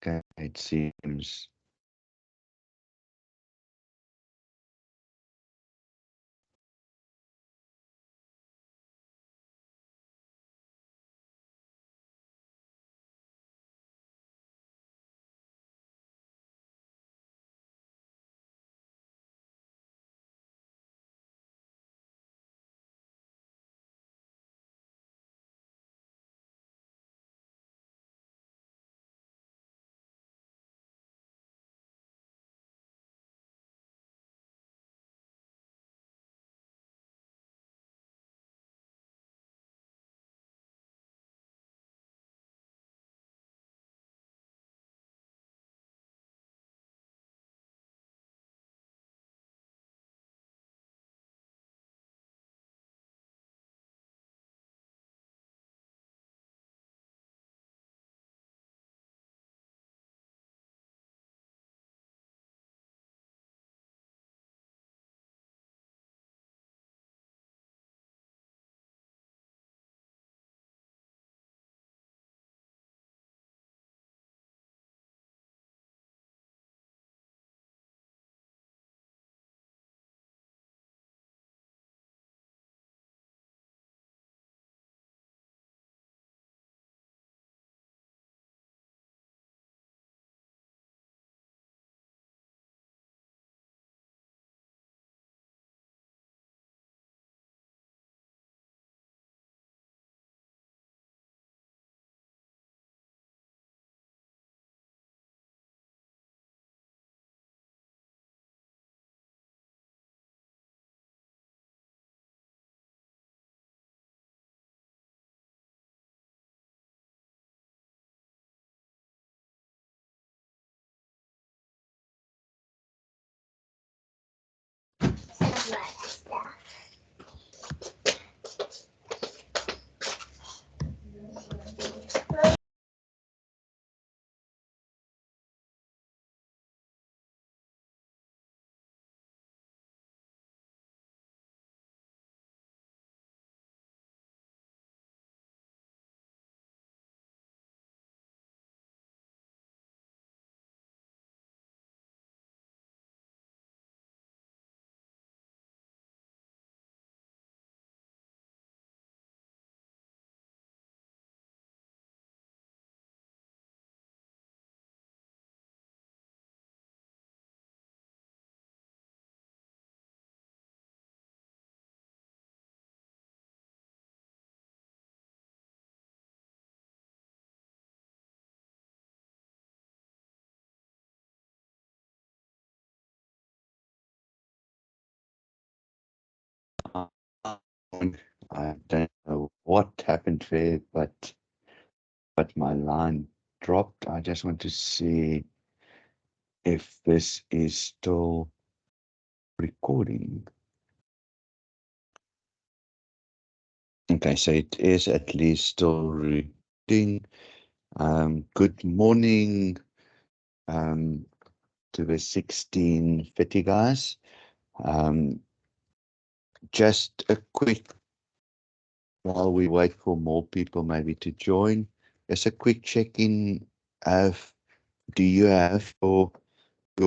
Okay, it seems join. I don't know what happened there, but my line dropped. I just want to see if this is still recording. Okay, so it is at least still recording. Good morning to the 1630 guys. Just a quick, while we wait for more people maybe to join, just a quick check-in of, do you have your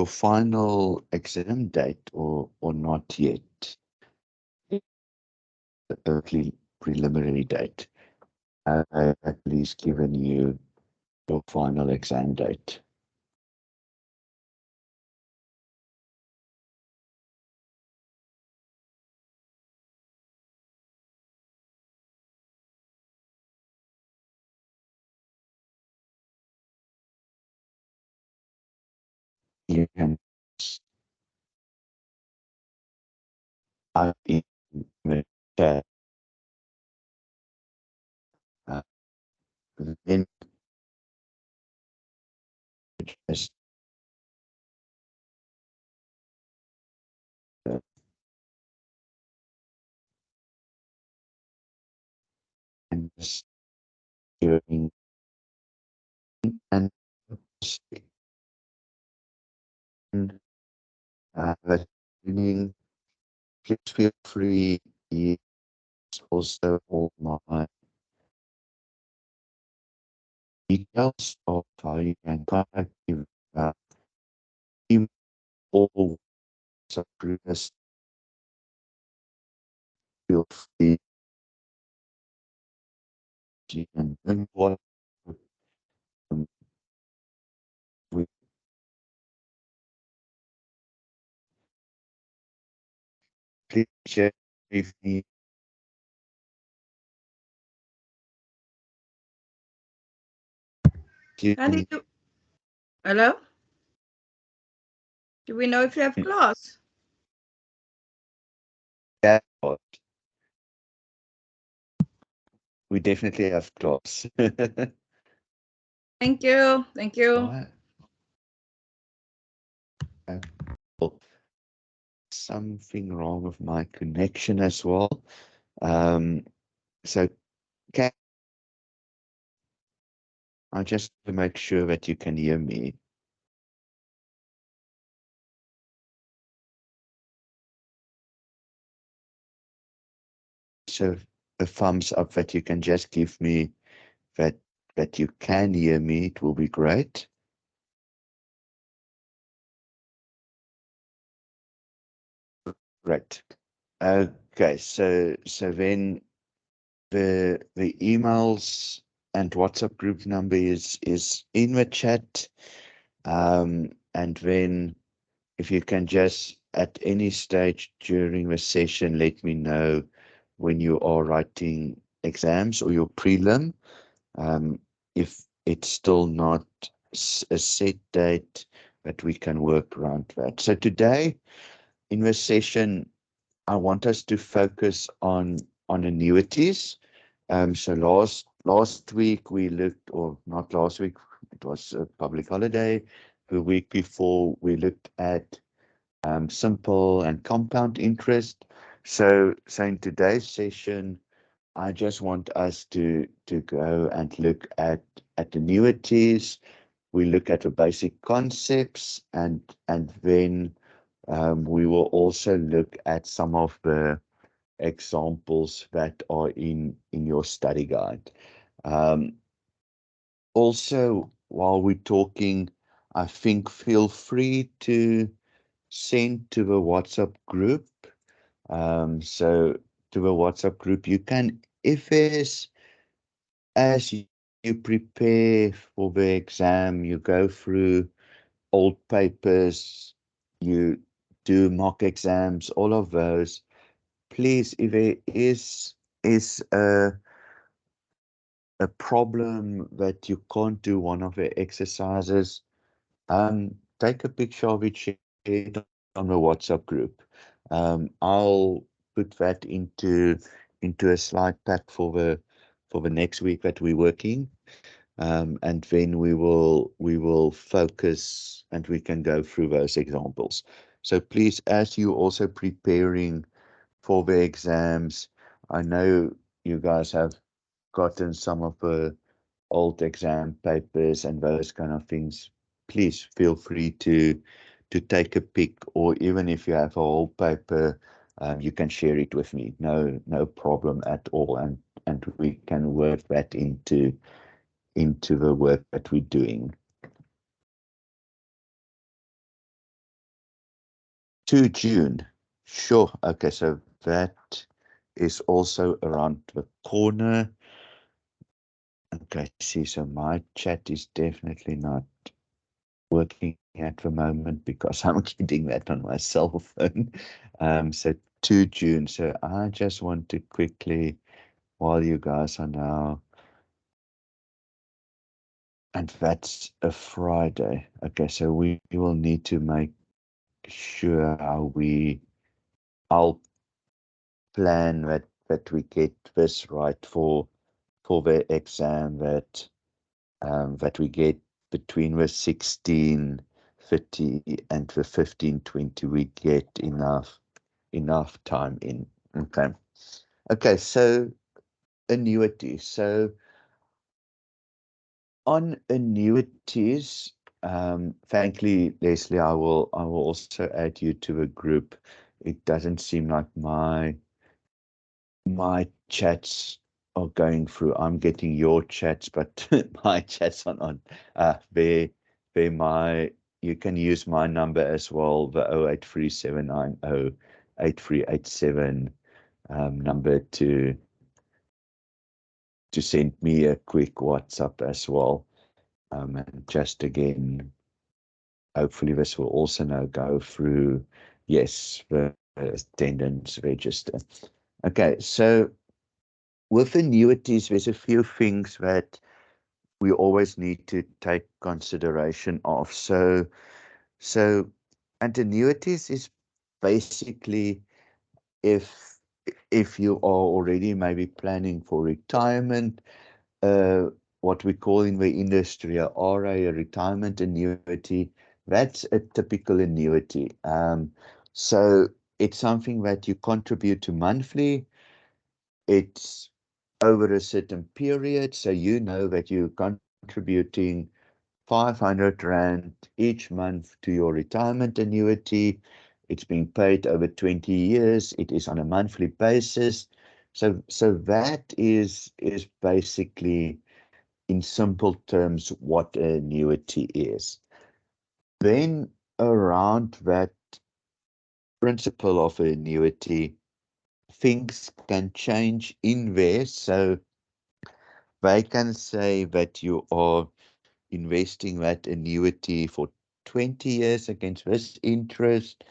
final exam date or not yet? The early preliminary date. At least given you your final exam date. You can type in the chat. Then just and just hearing and listening. Please feel free. Use also all my details of how you can contact you. Email or subscribers. Feel free to and what we please share with me. Andy, hello? Do we know if you have class? Yeah, we definitely have class. Thank you. Thank you. Alright. Something wrong with my connection as well. So can I just to make sure that you can hear me? So a thumbs up that you can just give me that you can hear me, it will be great. Right. Okay, so then the emails and WhatsApp group number is in the chat. And then if you can just at any stage during the session let me know when you are writing exams or your prelim. If it's still not a set date, but we can work around that. So today in this session, I want us to focus on annuities. So last week we looked, or not last week, it was a public holiday. The week before we looked at simple and compound interest. So in today's session, I just want us to go and look at annuities. We look at the basic concepts, and then we will also look at some of the examples that are in your study guide. Also, while we're talking, I think feel free to send to the WhatsApp group. So to the WhatsApp group, you can, if there's, as you prepare for the exam, you go through old papers, you do mock exams, all of those, please, if there is a problem that you can't do one of the exercises, take a picture of it, share it on the WhatsApp group. I'll put that into into a slide pack for the next week that we're working. And then we will focus and we can go through those examples. So please, as you also preparing for the exams, I know you guys have gotten some of the old exam papers and those kind of things. Please feel free to take a pic, or even if you have a whole paper, you can share it with me. No problem at all, and we can work that into the work that we're doing. 2 June. Sure. Okay, so that is also around the corner. Okay, see, so my chat is definitely not working at the moment because I'm getting that on my cell phone. So 2 June. So I just want to quickly, while you guys are now, and that's a Friday. Okay, so we will need to make sure how I'll plan that we get this right for the exam, that we get between the 1630 and the 1520, we get enough time in. Okay, so annuities. So on annuities, thankfully, Leslie, I will also add you to a group. It doesn't seem like my chats are going through. I'm getting your chats, but my chats are not. You can use my number as well, the 0837908387 number to send me a quick WhatsApp as well. And just again, hopefully this will also now go through, yes, the attendance register. Okay, so with annuities, there's a few things that we always need to take consideration of. So and annuities is basically if you are already maybe planning for retirement, what we call in the industry a RA, a retirement annuity, that's a typical annuity. So it's something that you contribute to monthly. It's over a certain period, so you know that you're contributing 500 Rand each month to your retirement annuity. It's being paid over 20 years. It is on a monthly basis. So that is basically, in simple terms, what an annuity is. Then around that principle of an annuity, things can change in there. So they can say that you are investing that annuity for 20 years against this interest,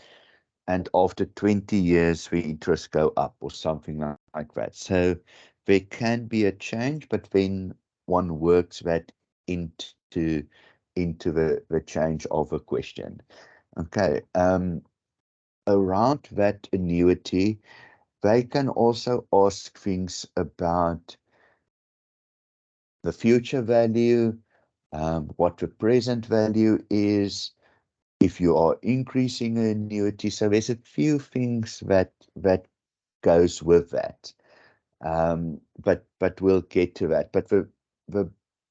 and after 20 years the interest go up or something like that. So there can be a change, but then one works that into the change of a question. Okay, around that annuity, they can also ask things about the future value, what the present value is, if you are increasing an annuity. So there's a few things that goes with that. But we'll get to that. But the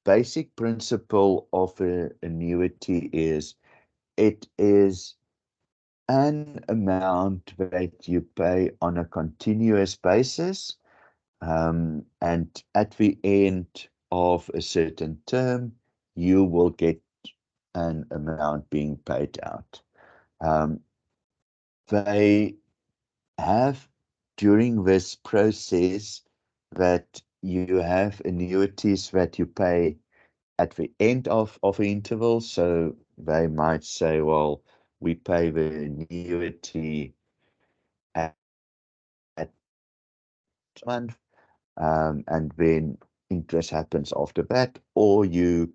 basic principle of an annuity is it is an amount that you pay on a continuous basis, and at the end of a certain term, you will get an amount being paid out. They have, during this process, that you have annuities that you pay at the end of an interval. So they might say, well, we pay the annuity at month, and then interest happens after that, or you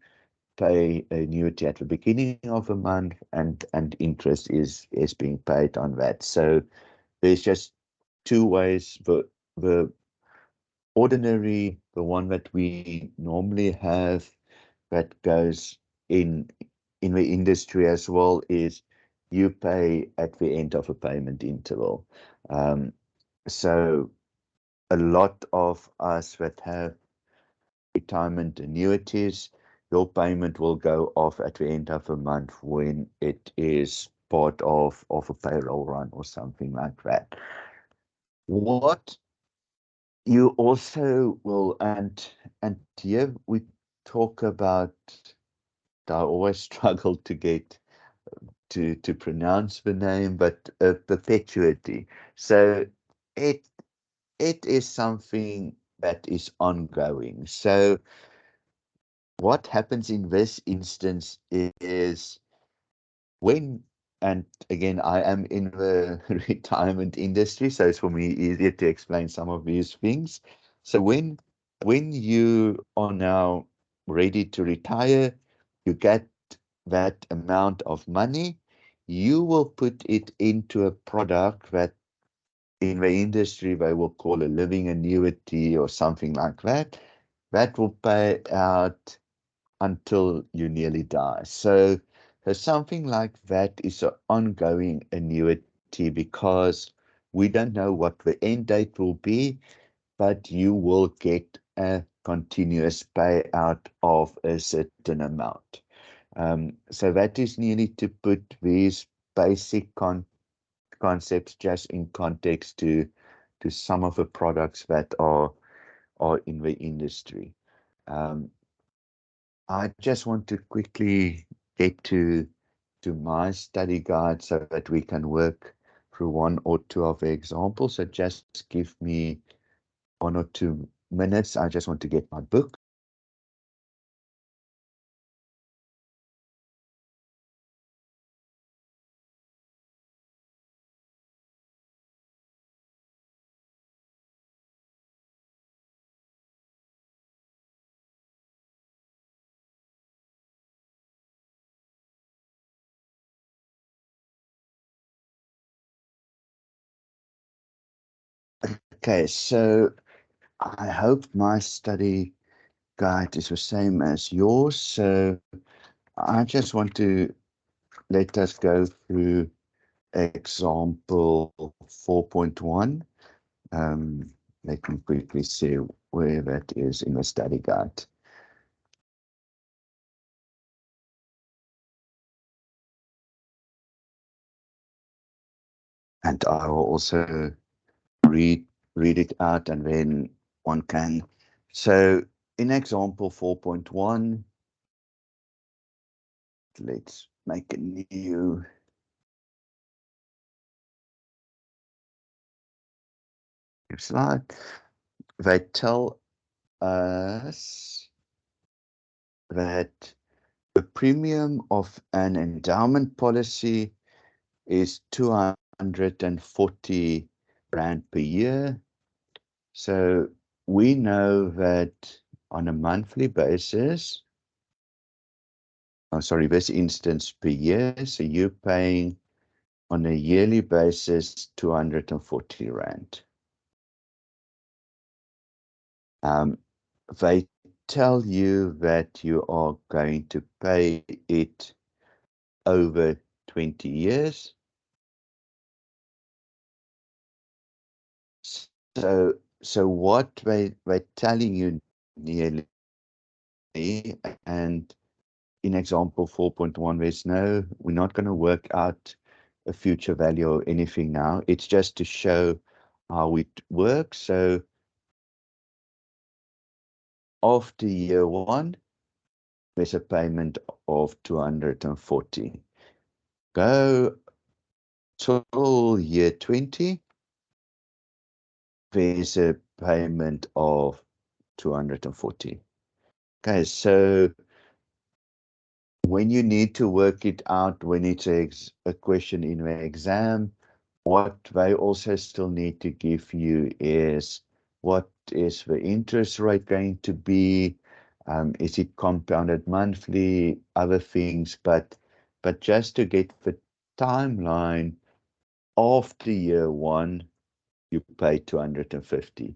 pay annuity at the beginning of a month, and interest is being paid on that. So there's just two ways. The ordinary, the one that we normally have that goes in the industry as well, is you pay at the end of a payment interval. So a lot of us that have retirement annuities, your payment will go off at the end of the month when it is part of a payroll run or something like that. What you also will, and here we talk about, I always struggle to get to pronounce the name, but perpetuity. So it is something that is ongoing. So what happens in this instance is when, and again, I am in the retirement industry, so it's for me easier to explain some of these things. So when you are now ready to retire, you get that amount of money, you will put it into a product that in the industry they will call a living annuity or something like that. That will pay out until you nearly die. So something like that is an ongoing annuity because we don't know what the end date will be, but you will get a continuous payout of a certain amount. So that is needed to put these basic concepts just in context to some of the products that are in the industry. I just want to quickly get to my study guide so that we can work through one or two of the examples. So just give me 1 or 2 minutes. I just want to get my book. Okay, so I hope my study guide is the same as yours. So I just want to let us go through example 4.1. Let me quickly see where that is in the study guide. And I will also read it out, and then one can. So in example 4.1, let's make a new slide. They tell us that the premium of an endowment policy is 240 Rand per year. So we know that on a monthly basis, this instance per year, so you're paying on a yearly basis 240 Rand. They tell you that you are going to pay it over 20 years. So what they're telling you nearly, and in example 4.1, there's no, we're not going to work out a future value or anything now. It's just to show how it works. So after year 1, there's a payment of 240. Go till year 20, there's a payment of 240. Okay, so when you need to work it out, when it's a question in the exam, what they also still need to give you is what is the interest rate going to be? Is it compounded monthly? Other things, but just to get the timeline, after year 1, you pay 250.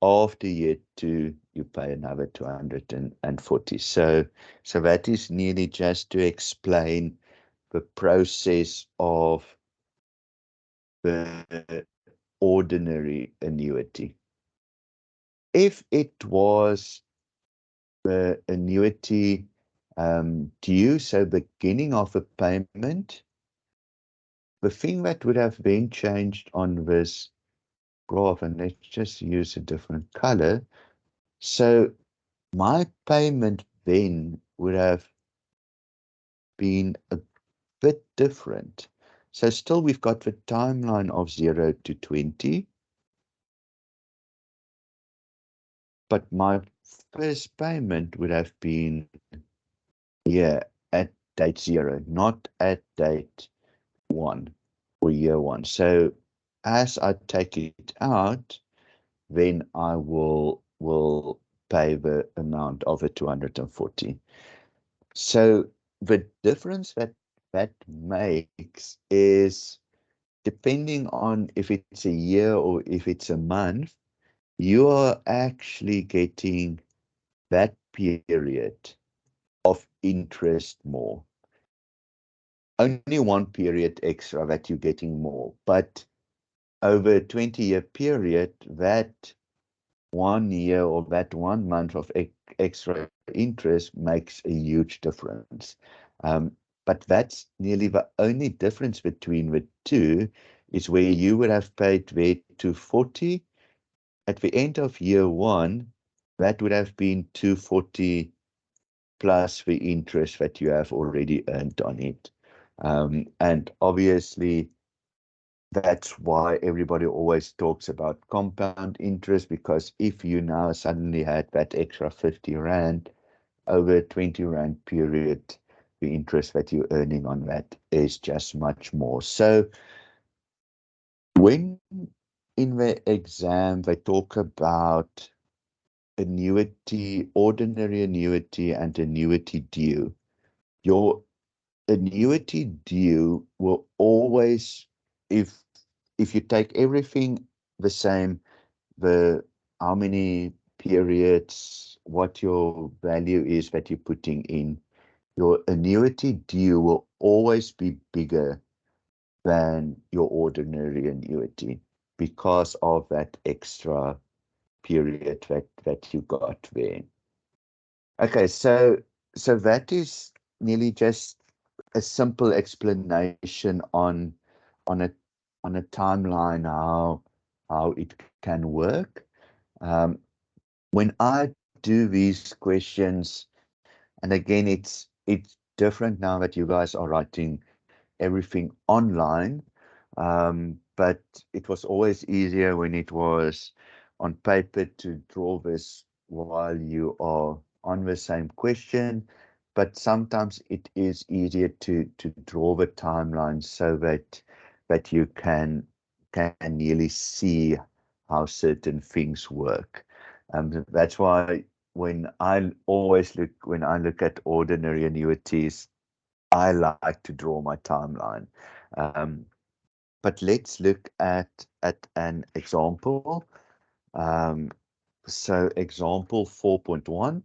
after year 2, you pay another 240. So that is nearly just to explain the process of the ordinary annuity. If it was the annuity due, so beginning of a payment, the thing that would have been changed on this graph, and let's just use a different color. So my payment then would have been a bit different. So still we've got the timeline of 0 to 20, but my first payment would have been here at date 0, not at date 1 or year 1. So as I take it out, then I will pay the amount of the 240. So the difference that makes is, depending on if it's a year or if it's a month, you are actually getting that period of interest more. Only one period extra that you're getting more, but over a 20-year period, that 1 year or that 1 month of extra interest makes a huge difference. But that's nearly the only difference between the two, is where you would have paid there 240. At the end of year 1, that would have been 240 plus the interest that you have already earned on it. And obviously, that's why everybody always talks about compound interest, because if you now suddenly had that extra 50 Rand over a 20 Rand period, the interest that you're earning on that is just much more. So when in the exam they talk about annuity, ordinary annuity and annuity due, your annuity due will always, if you take everything the same, the how many periods, what your value is that you're putting in, your annuity due will always be bigger than your ordinary annuity because of that extra period that you got there. Okay, so that is nearly just a simple explanation on a timeline, how it can work. When I do these questions, and again, it's different now that you guys are writing everything online, but it was always easier when it was on paper to draw this while you are on the same question. But sometimes it is easier to draw the timeline so that you can nearly see how certain things work. That's why when I look at ordinary annuities, I like to draw my timeline. But let's look at an example. So example 4.1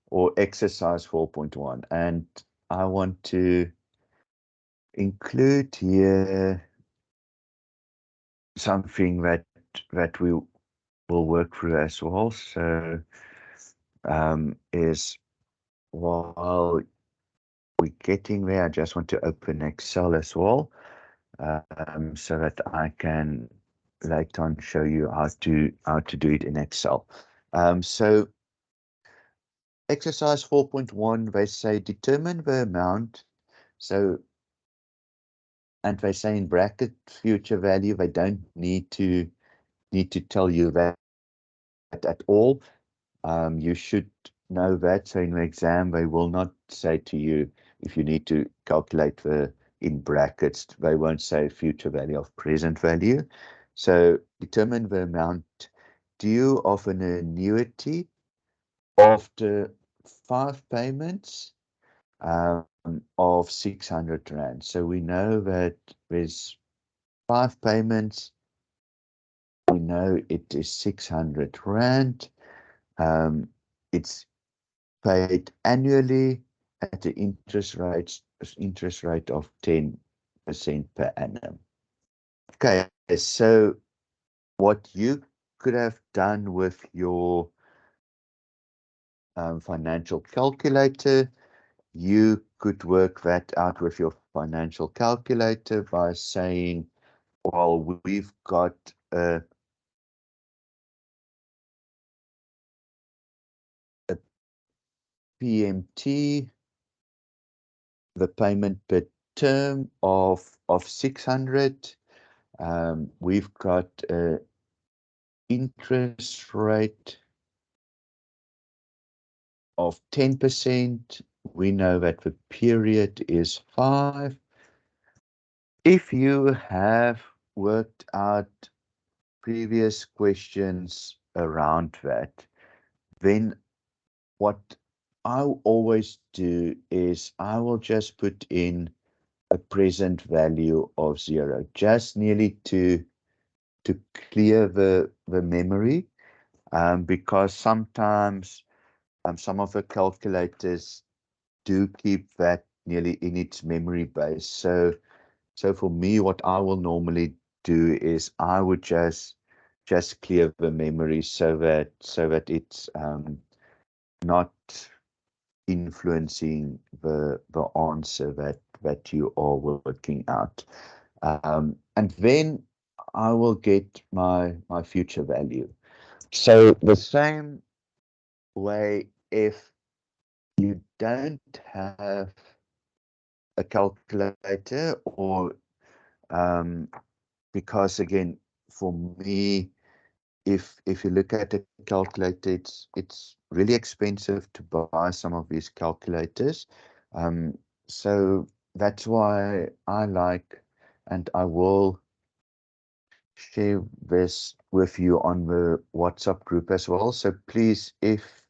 or exercise 4.1, and I want to include here something that we will work through as well. So is while we're getting there, I just want to open Excel as well, so that I can later on show you how to do it in Excel. So exercise 4.1, they say determine the amount. So, and they say in bracket future value. They don't need to tell you that at all. You should know that. So in the exam, they will not say to you if you need to calculate the in brackets. They won't say future value of present value. So determine the amount due of an annuity after 5 payments of 600 Rand. So we know that there's 5 payments we know it is 600 Rand. It's paid annually at the interest rate of 10% per annum. Okay, so what you could have done with your financial calculator, you could work that out with your financial calculator by saying, well, we've got a PMT, the payment per term of 600. We've got a interest rate of 10%. We know that the period is 5. If you have worked out previous questions around that, then what I'll always do is I will just put in a present value of 0, just nearly to clear the memory, because sometimes some of the calculators do keep that nearly in its memory base. So for me, what I will normally do is I would just clear the memory so that it's not influencing the answer that you are working out. And then I will get my future value. So the same way, if you don't have a calculator, or because again, for me, if you look at a calculator, it's really expensive to buy some of these calculators. So that's why I like, and I will share this with you on the WhatsApp group as well. So please, if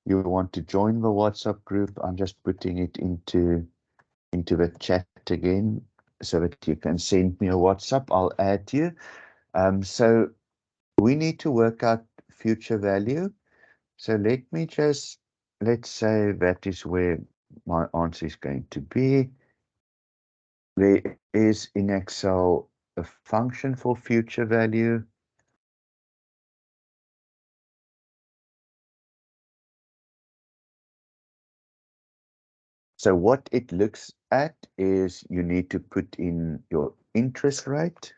you want to join the WhatsApp group, I'm just putting it into the chat again so that you can send me a WhatsApp. I'll add you. So we need to work out future value. So let's say that is where my answer is going to be. There is in Excel a function for future value. So what it looks at is you need to put in your interest rate.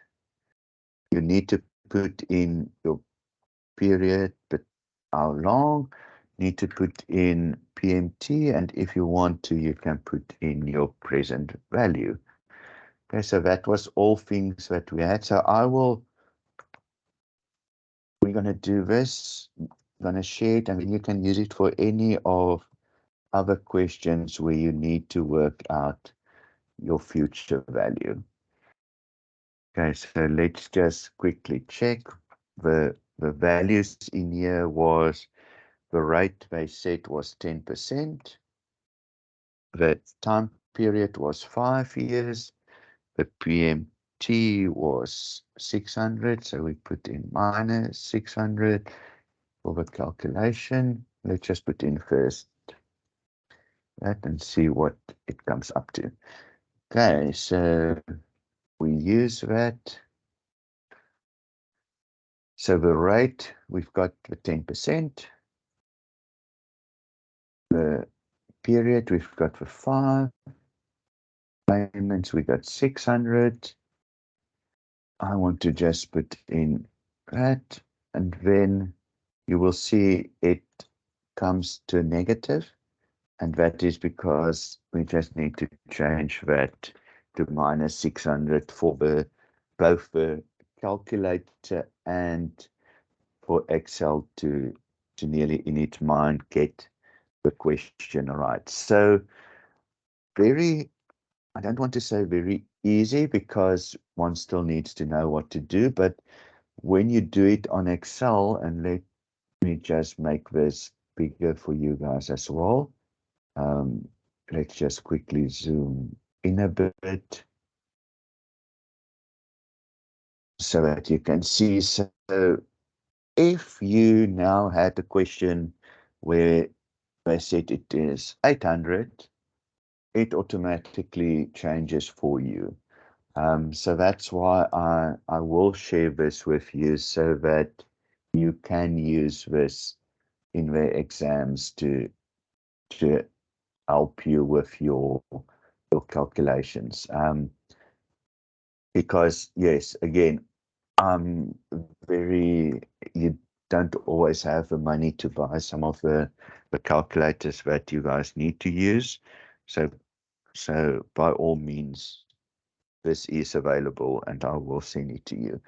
You need to put in your period, but how long. Need to put in PMT, and if you want to, you can put in your present value. Okay, so that was all things that we had. So we're going to do this, I'm going to share it, and then you can use it for any of other questions where you need to work out your future value. Okay, so let's just quickly check. The values in here was, the rate they said was 10%. The time period was 5 years. The PMT was 600, so we put in minus 600 for the calculation. Let's just put in first that and see what it comes up to. Okay, so we use that. So the rate, we've got the 10%. The period, we've got the 5. Payments, we got 600. I want to just put in that, and then you will see it comes to negative, and that is because we just need to change that to minus 600 for both the calculator and for Excel to nearly in its mind get the question right. So I don't want to say very easy, because one still needs to know what to do, but when you do it on Excel, and let me just make this bigger for you guys as well. Let's just quickly zoom in a bit. so that you can see. So if you now had a question where they said it is 800, it automatically changes for you. So that's why I will share this with you so that you can use this in the exams to help you with your calculations. Because yes, again, very you don't always have the money to buy some of the calculators that you guys need to use. So by all means, this is available and I will send it to you.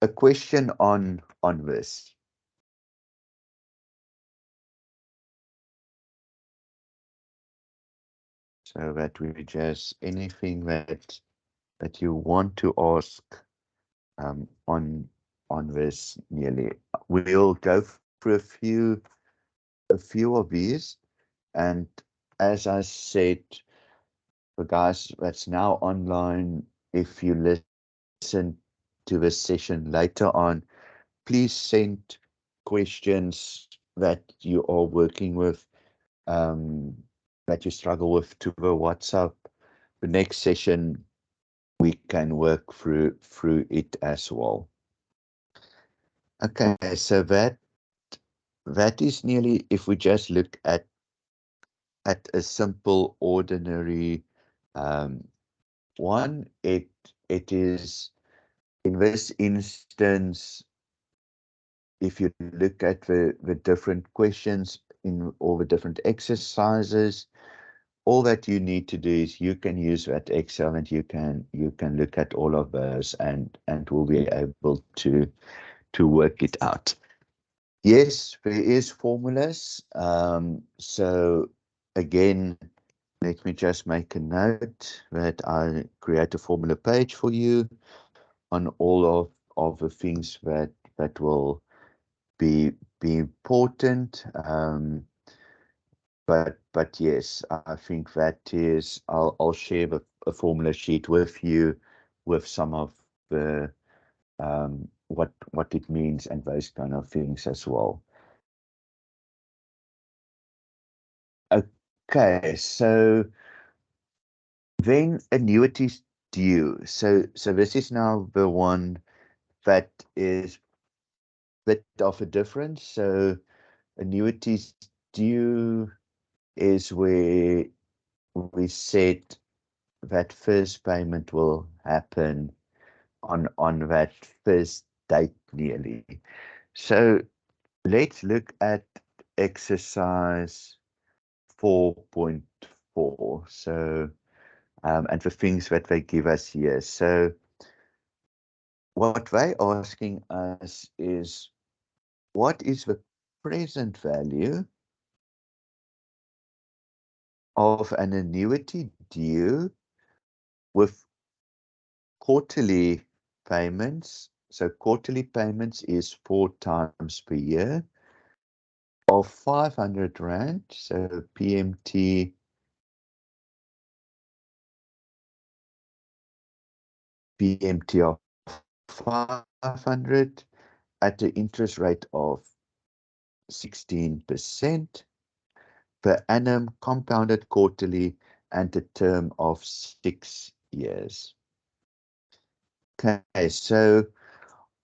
A question on this. So that we just anything that you want to ask on this nearly. We'll go through a few of these, and as I said, for guys that's now online, if you listen to this session later on, please send questions that you are working with, that you struggle with, to the WhatsApp. The next session we can work through it as well. Okay, so that is nearly, if we just look at a simple ordinary one, it is, in this instance, if you look at the different questions in all the different exercises, all that you need to do is you can use that Excel and you can look at all of those and will be able to work it out. Yes, there is formulas. So again, let me just make a note that I create a formula page for you on all of the things that will be important. But yes, I think that is, I'll share a formula sheet with you with some of the what it means and those kind of things as well. Okay, so then annuities due. So this is now the one that is a bit of a difference. So annuities due is where we said that first payment will happen on that first date nearly. So let's look at exercise 4.4. So and the things that they give us here. So what they're asking us is, what is the present value of an annuity due with quarterly payments? So quarterly payments is 4 times per year of 500 Rand. So PMT of 500 at the interest rate of 16% per annum, compounded quarterly, and a term of 6 years. Okay, so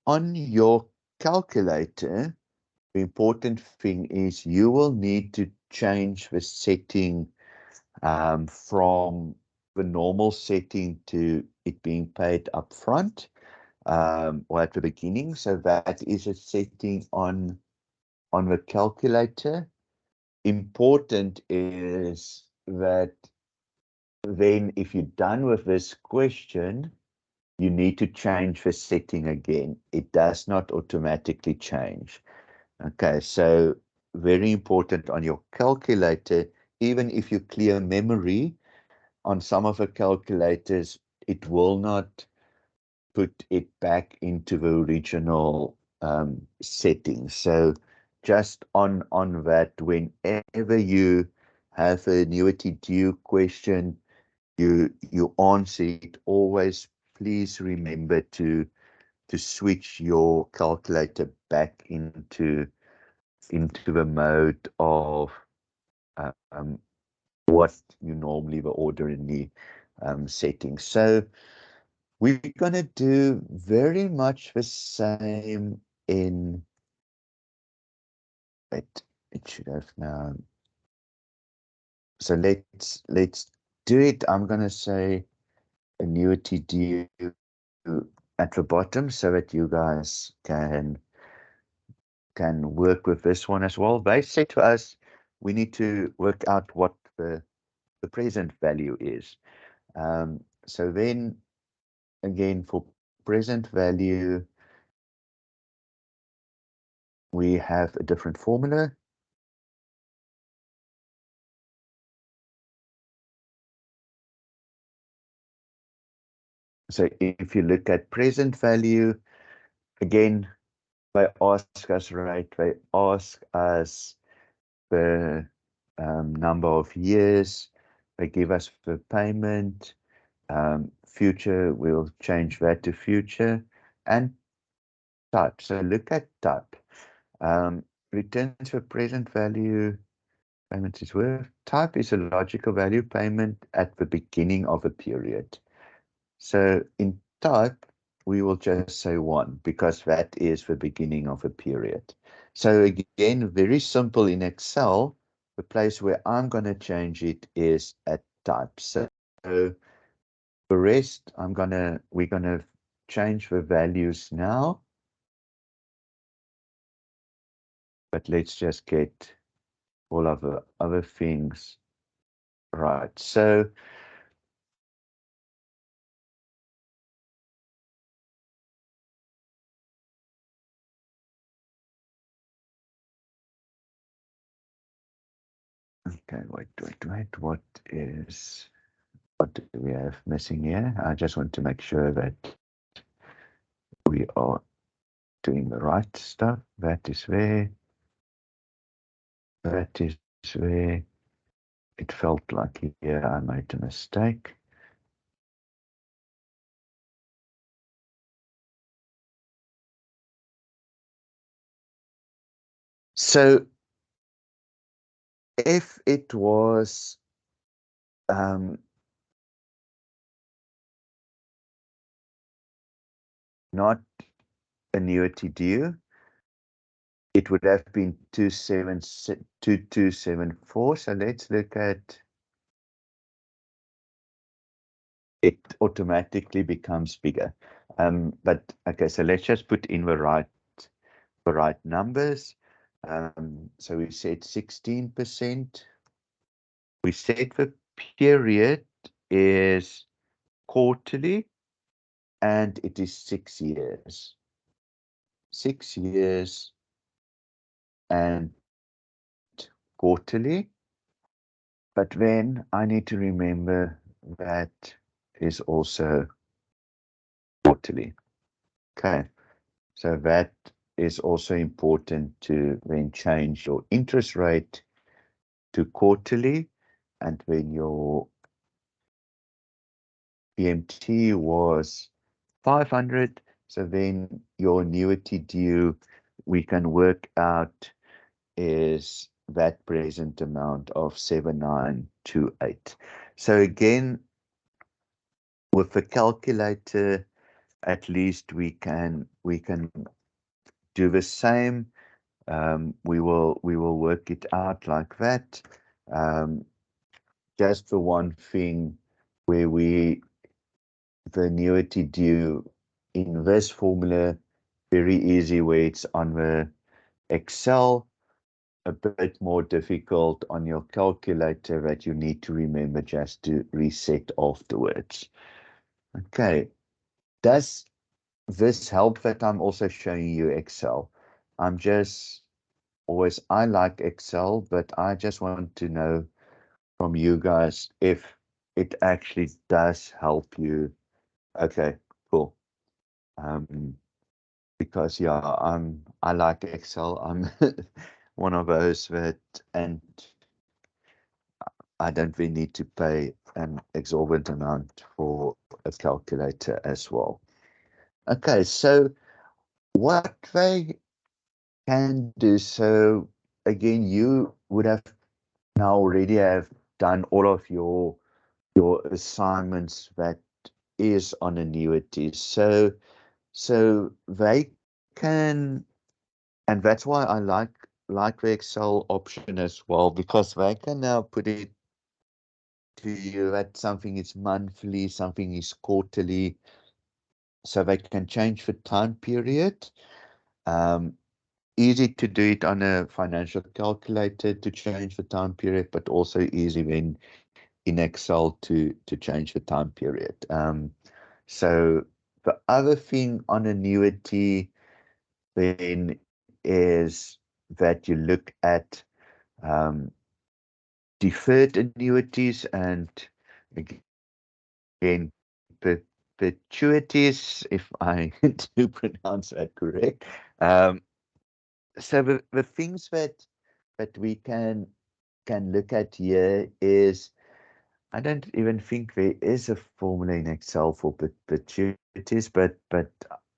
on your calculator, the important thing is you will need to change the setting from the normal setting to it being paid up front or at the beginning. So that is a setting on the calculator. Important is that then if you're done with this question, you need to change the setting again. It does not automatically change. Okay, so very important on your calculator, even if you clear memory, on some of the calculators, it will not put it back into the original settings. So just on that, whenever you have an annuity due question, you answer it, always please remember to switch your calculator back into the mode of what you normally were ordering settings. So we're going to do very much the same in it. It should have now. So let's do it. I'm going to say annuity due at the bottom so that you guys can work with this one as well. They said to us we need to work out what the present value is. So then again, for present value, we have a different formula. So if you look at present value, again, they ask us, right? They ask us the number of years. They give us the payment. Future, we'll change that to future, and type. So look at type. Returns for present value. Payment is worth. Type is a logical value payment at the beginning of a period. So in type, we will just say 1 because that is the beginning of a period. So again, very simple in Excel. The place where I'm going to change it is at type. So the rest, we're gonna change the values now. But let's just get all of the other things right. So okay, wait. What do we have missing here? I just want to make sure that we are doing the right stuff. That is where. That is where it felt like here I made a mistake. So if it was not annuity due, it would have been 2274. So let's look at it. Automatically becomes bigger. But okay, so let's just put in the right numbers. So we said 16%. We said the period is quarterly and it is 6 years. 6 years and quarterly. But then I need to remember that is also quarterly. Okay, so that is also important to then change your interest rate to quarterly, and when your PMT was 500, so then your annuity due we can work out is that present amount of 7928. So again, with the calculator, at least we can do the same. We will work it out like that. Just the one thing where the annuity due in this formula, very easy where it's on the Excel, a bit more difficult on your calculator that you need to remember just to reset afterwards. Okay, does this help that I'm also showing you Excel? I'm just always, I like Excel, but I just want to know from you guys if it actually does help you. Okay, cool. Because yeah, I like Excel. I'm one of those that, and I don't really need to pay an exorbitant amount for a calculator as well. Okay, so what they can do, so again, you would have now already have done all of your assignments that is on annuities. So they can, and that's why I like the Excel option as well, because they can now put it to you that something is monthly, something is quarterly, so they can change the time period. Easy to do it on a financial calculator to change the time period, but also easy when in Excel to change the time period. So the other thing on annuity then is that you look at deferred annuities and again perpetuities, if I do pronounce that correct. So the things that we can look at here is, I don't even think there is a formula in Excel for perpetuities, but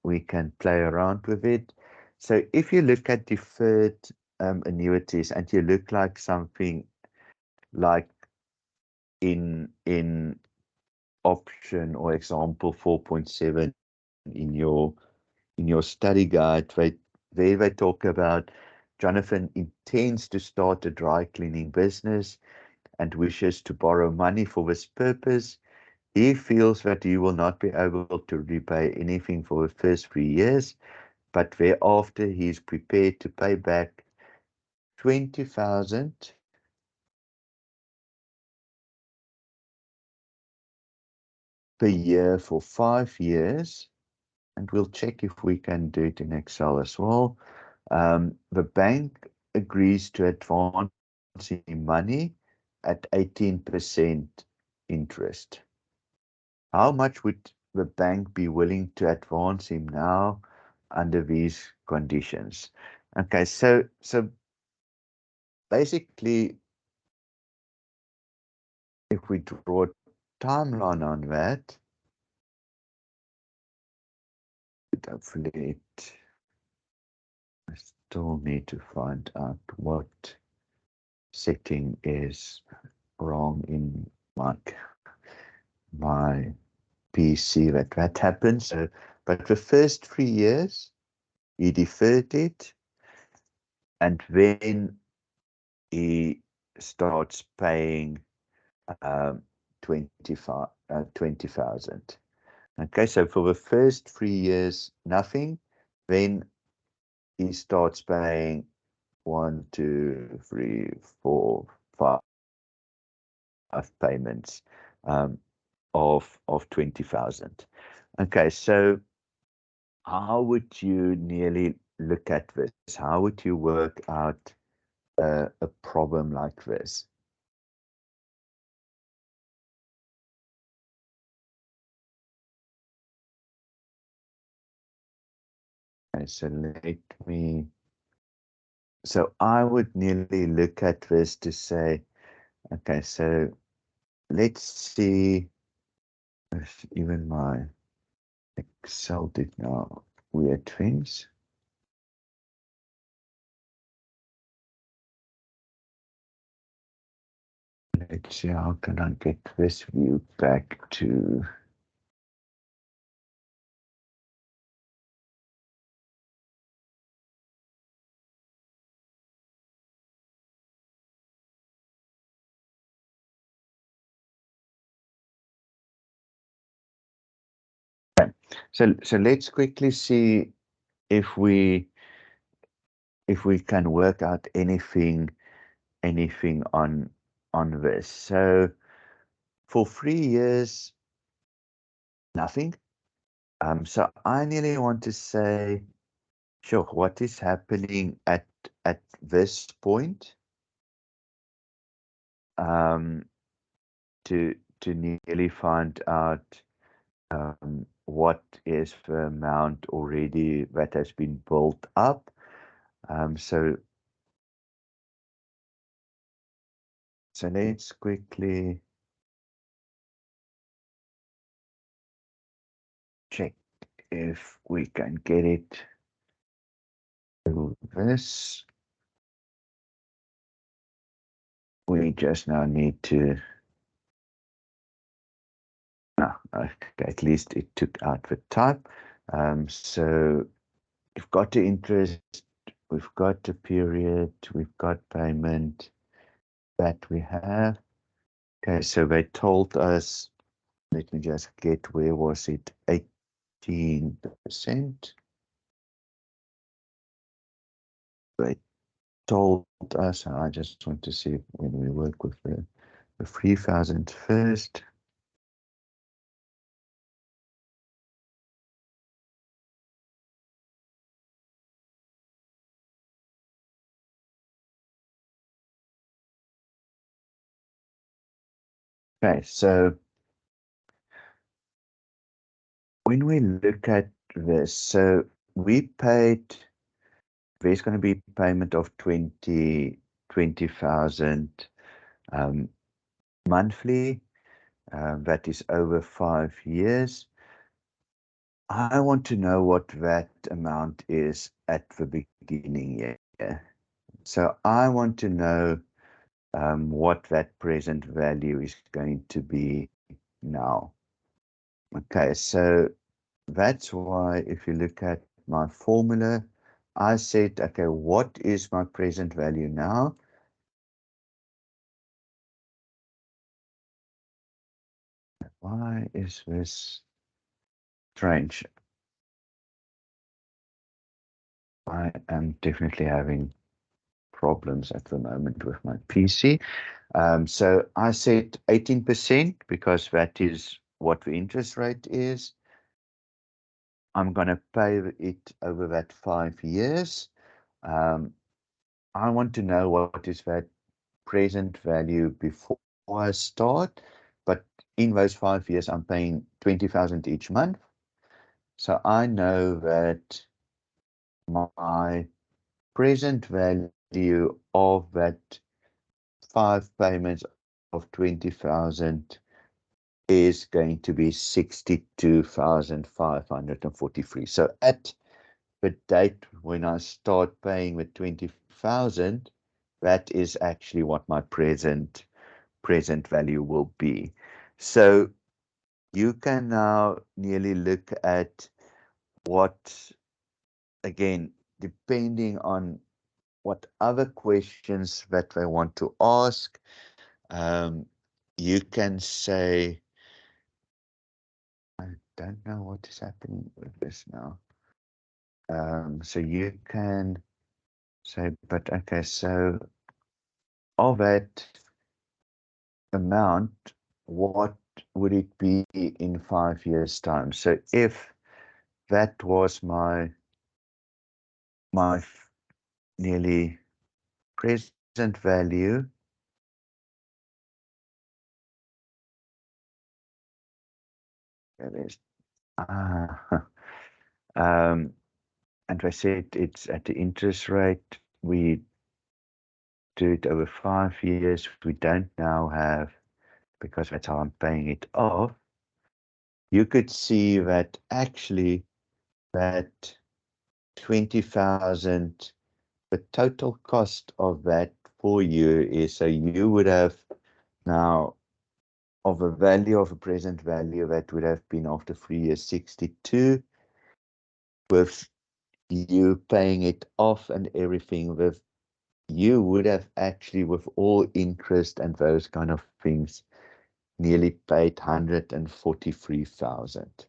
we can play around with it. So if you look at deferred annuities and you look like something like in option or example 4.7 in your study guide, they talk about Jonathan intends to start a dry cleaning business and wishes to borrow money for this purpose. He feels that he will not be able to repay anything for the first 3 years, but thereafter he is prepared to pay back 20,000 per year for 5 years. And we'll check if we can do it in Excel as well. The bank agrees to advance him money at 18% interest. How much would the bank be willing to advance him now under these conditions? Okay, so basically, if we draw a timeline on that, hopefully I still need to find out what setting is wrong in my PC that happens. So, but the first 3 years, he deferred it, and then he starts paying 20,000. Okay, so for the first 3 years, nothing. Then he starts paying 1, 2, 3, 4, 5 payments of 20,000. Okay, so how would you nearly look at this? How would you work out a problem like this? Okay, so I would nearly look at this to say, okay, so let's see if even my Excel did now weird things. Let's see, how can I get this view back to... So let's quickly see if we can work out anything on this. So for 3 years, nothing. So I nearly want to say, sure, what is happening at this point? To nearly find out what is the amount already that has been built up. So let's quickly check if we can get it to this. We just now need to, okay, at least it took out the type. So we've got the interest, we've got the period, we've got payment that we have. Okay, so they told us, let me just get, where was it? 18%. They told us, I just want to see when we work with the 3,000 first. Okay, so when we look at this, so we paid, there's going to be payment of 20,000 monthly. That is over 5 years. I want to know what that amount is at the beginning. Yeah. So I want to know what that present value is going to be now. Okay, so that's why if you look at my formula, I said, okay, what is my present value now? Why is this strange? I am definitely having problems at the moment with my PC. So I said 18% because that is what the interest rate is. I'm going to pay it over that 5 years. I want to know what is that present value before I start, but in those 5 years, I'm paying 20,000 each month. So I know that my present value of that 5 payments of 20,000 is going to be 62,543. So at the date when I start paying the 20,000, that is actually what my present value will be. So you can now nearly look at what, again, depending on what other questions that they want to ask, you can say, I don't know what is happening with this now. So you can say, but okay, so of that amount, what would it be in 5 years' time? So if that was my nearly present value, that is, and I said it's at the interest rate. We do it over 5 years. We don't now have, because that's how I'm paying it off. You could see that actually that 20,000, the total cost of that for you is, so you would have now, of a value of a present value, that would have been after 3 years 62, with you paying it off and everything, with you would have actually, with all interest and those kind of things, nearly paid 143,000.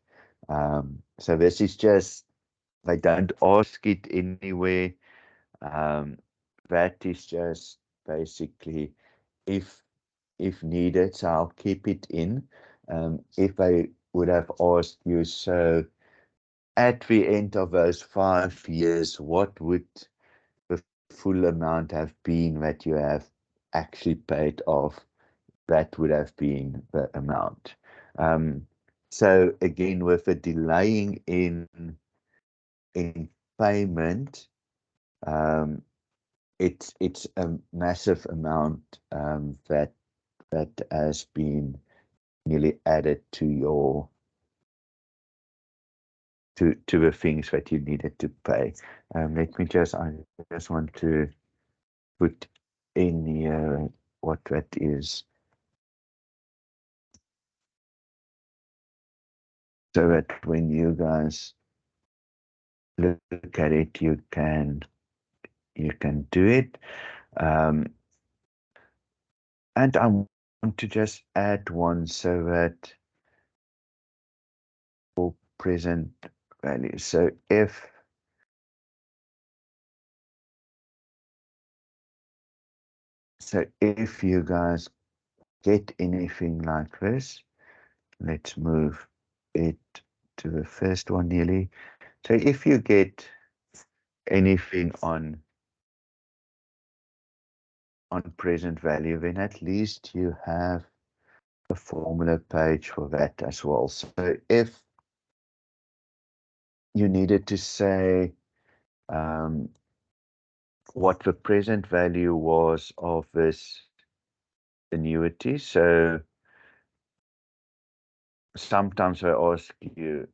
So this is just, they don't ask it anywhere. That is just basically if needed, so I'll keep it in. If I would have asked you, so at the end of those 5 years, what would the full amount have been that you have actually paid off? That would have been the amount. So again, with the delaying in payment, it's a massive amount that has been nearly added to to the things that you needed to pay. Let me just, I just want to put in here what that is, so that when you guys look at it, you can do it. And I want to just add one so that for present value. So if you guys get anything like this, let's move it to the first one nearly. So if you get anything on present value, then at least you have a formula page for that as well. So if you needed to say what the present value was of this annuity, so sometimes I ask you,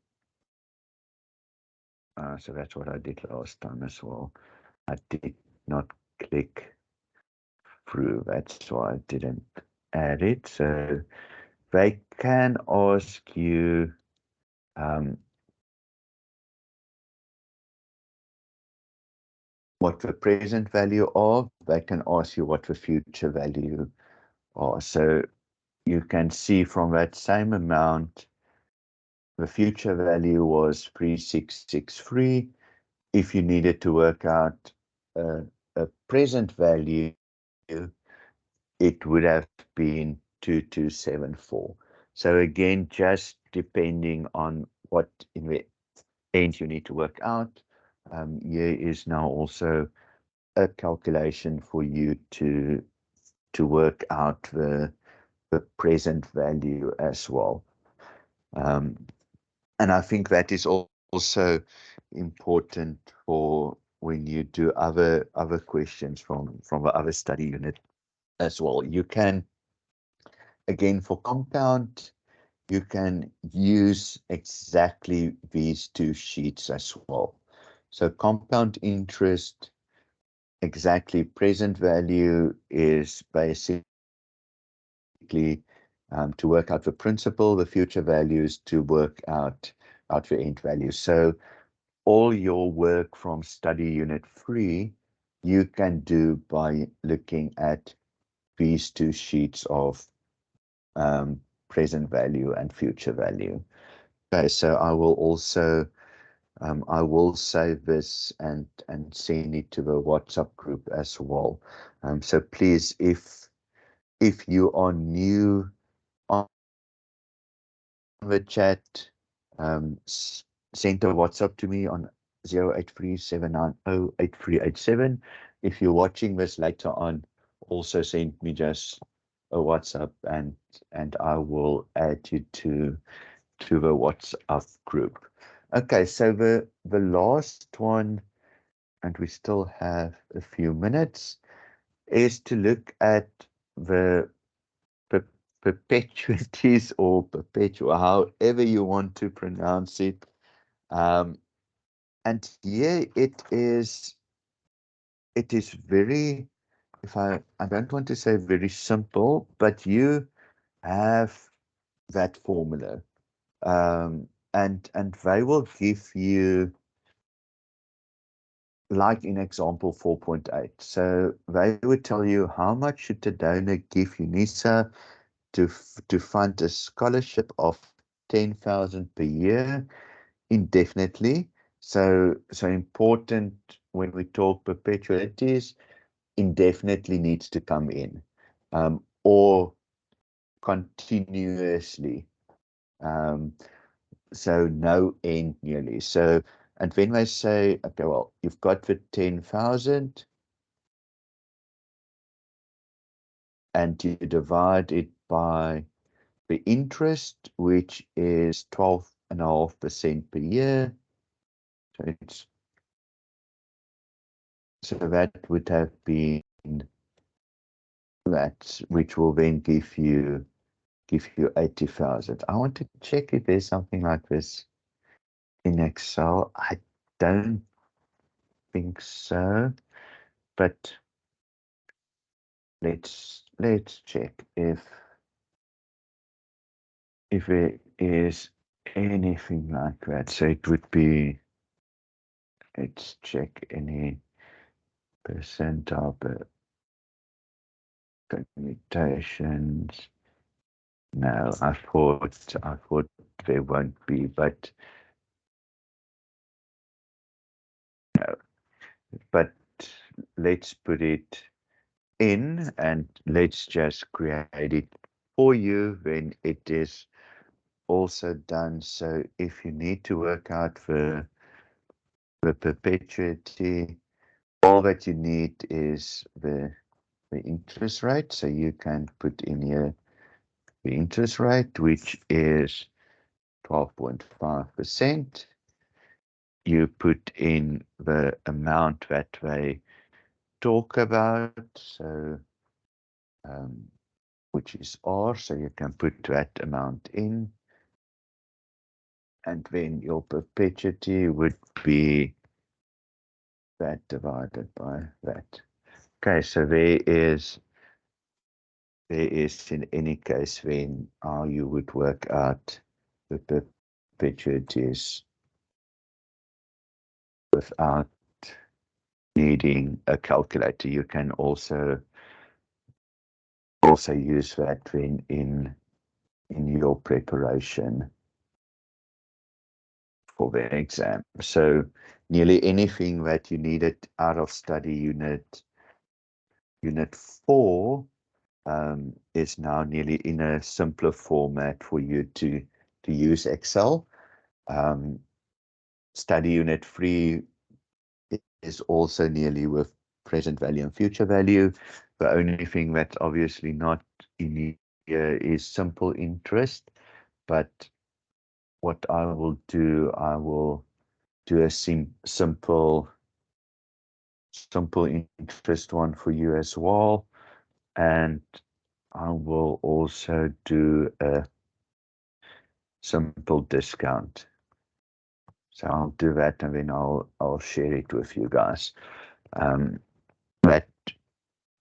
so that's what I did last time as well. I did not click through, that's why I didn't add it. So they can ask you what the present value are. They can ask you what the future value are. So you can see from that same amount, the future value was 3663. If you needed to work out a present value, it would have been 2274. So again, just depending on what in the end you need to work out, here is now also a calculation for you to work out the present value as well. And I think that is also important for when you do other questions from the other study unit as well. You can, again, for compound, you can use exactly these two sheets as well. So compound interest, exactly present value is basically to work out the principal, the future values to work out the end value. So all your work from study unit 3, you can do by looking at these two sheets of present value and future value. Okay, so I will also I will save this and send it to the WhatsApp group as well. So please, if you are new on the chat, send a WhatsApp to me on 0837908387. If you're watching this later on, also send me just a WhatsApp and I will add you to the WhatsApp group. Okay, so the last one, and we still have a few minutes, is to look at the perpetuities or perpetua, however you want to pronounce it. And here it is very, I don't want to say very simple, but you have that formula. And they will give you, like in example 4.8. So they would tell you how much should the donor give UNISA to fund a scholarship of 10,000 per year indefinitely. So important when we talk perpetuities, indefinitely needs to come in, or continuously. So no end nearly. So, and when they say, okay, well, you've got the 10,000 and you divide it by the interest, which is 12.5% per year. So that would have been that, which will then give you 80,000. I want to check if there's something like this in Excel. I don't think so, but let's check if it is anything like that. So it would be, let's check any percentile permutations. No, I thought there won't be, but no. But let's put it in and let's just create it for you when it is also done. So if you need to work out the perpetuity, all that you need is the interest rate. So you can put in here the interest rate, which is 12.5%. You put in the amount that they talk about, so which is R, so you can put that amount in, and then your perpetuity would be that divided by that. Okay, so there is in any case then how you would work out the perpetuities without needing a calculator. You can also use that then in your preparation for the exam. So nearly anything that you needed out of study unit 4 is now nearly in a simpler format for you to use Excel. Study unit 3 is also nearly with present value and future value. The only thing that's obviously not in here is simple interest, but what I will do a simple interest one for you as well, and I will also do a simple discount. So I'll do that and then I'll share it with you guys. That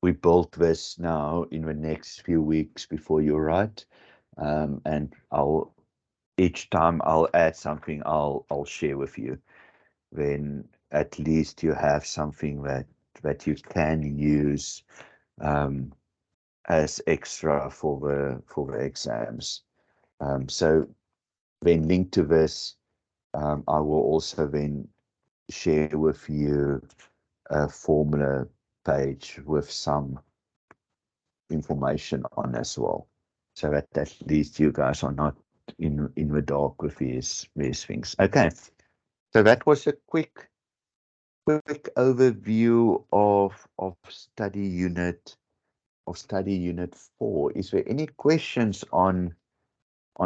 we built this now in the next few weeks before you write, and each time I'll add something, I'll share with you. Then at least you have something that you can use as extra for the exams. So then linked to this, I will also then share with you a formula page with some information on as well, so that at least you guys are not in the dark with these things. Okay, so that was a quick overview of study unit 4. Is there any questions on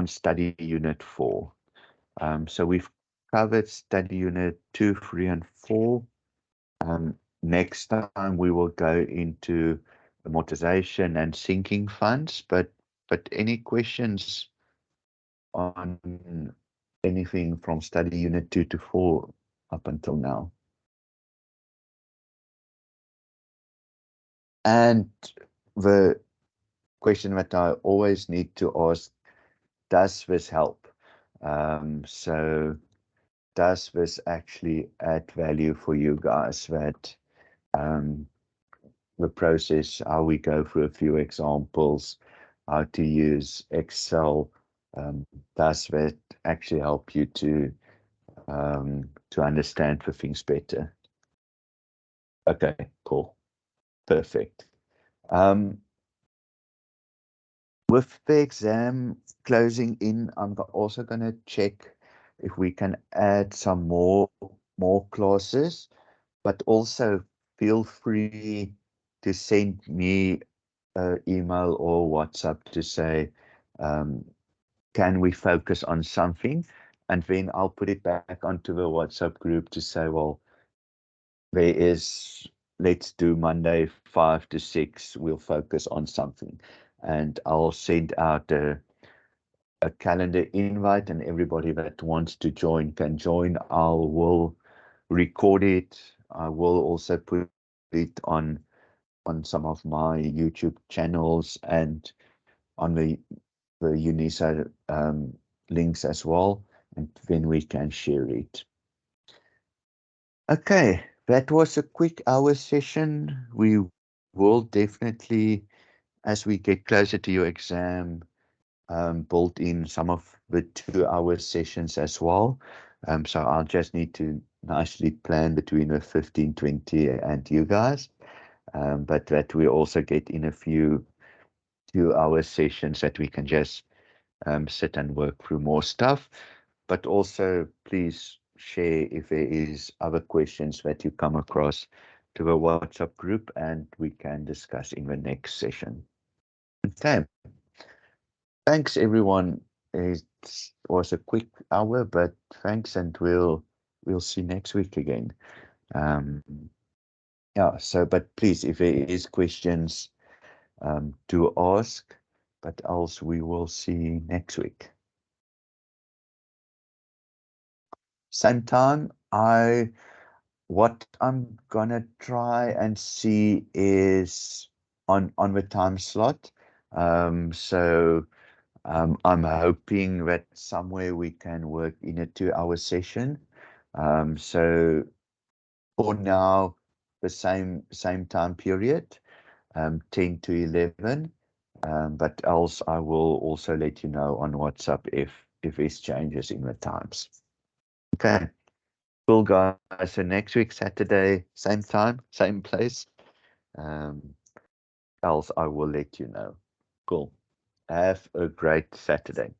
study unit 4? So we've covered study unit 2, 3, and 4. Next time we will go into amortization and sinking funds, but any questions on anything from study unit 2 to 4 up until now? And the question that I always need to ask, does this help? So does this actually add value for you guys, that the process, how we go through a few examples, how to use Excel, does that actually help you to understand the things better? Okay, cool, perfect. With the exam closing in, I'm also going to check if we can add some more classes, but also feel free to send me an email or WhatsApp to say, can we focus on something? And then I'll put it back onto the WhatsApp group to say, well, let's do Monday 5 to 6, we'll focus on something. And I'll send out a calendar invite, and everybody that wants to join can join. I will record it. I will also put it on some of my YouTube channels and on the UNISA links as well, and then we can share it. Okay, that was a quick hour session. We will definitely, as we get closer to your exam, build in some of the 2-hour sessions as well. So I'll just need to nicely plan between the 1520 and you guys. But that we also get in a few 2-hour sessions that we can just sit and work through more stuff. But also please share if there is other questions that you come across to the WhatsApp group, and we can discuss in the next session. Okay. Thanks everyone. It was a quick hour, but thanks, and we'll see next week again. Yeah, so but please, if there is questions, do ask, but else we will see next week. Same time, what I'm gonna try and see is on the time slot. So I'm hoping that somewhere we can work in a 2-hour session. So for now, the same time period, 10 to 11. But else I will also let you know on WhatsApp if there's changes in the times. Okay. Cool, guys. So next week, Saturday, same time, same place. Else I will let you know. Cool. Have a great Saturday.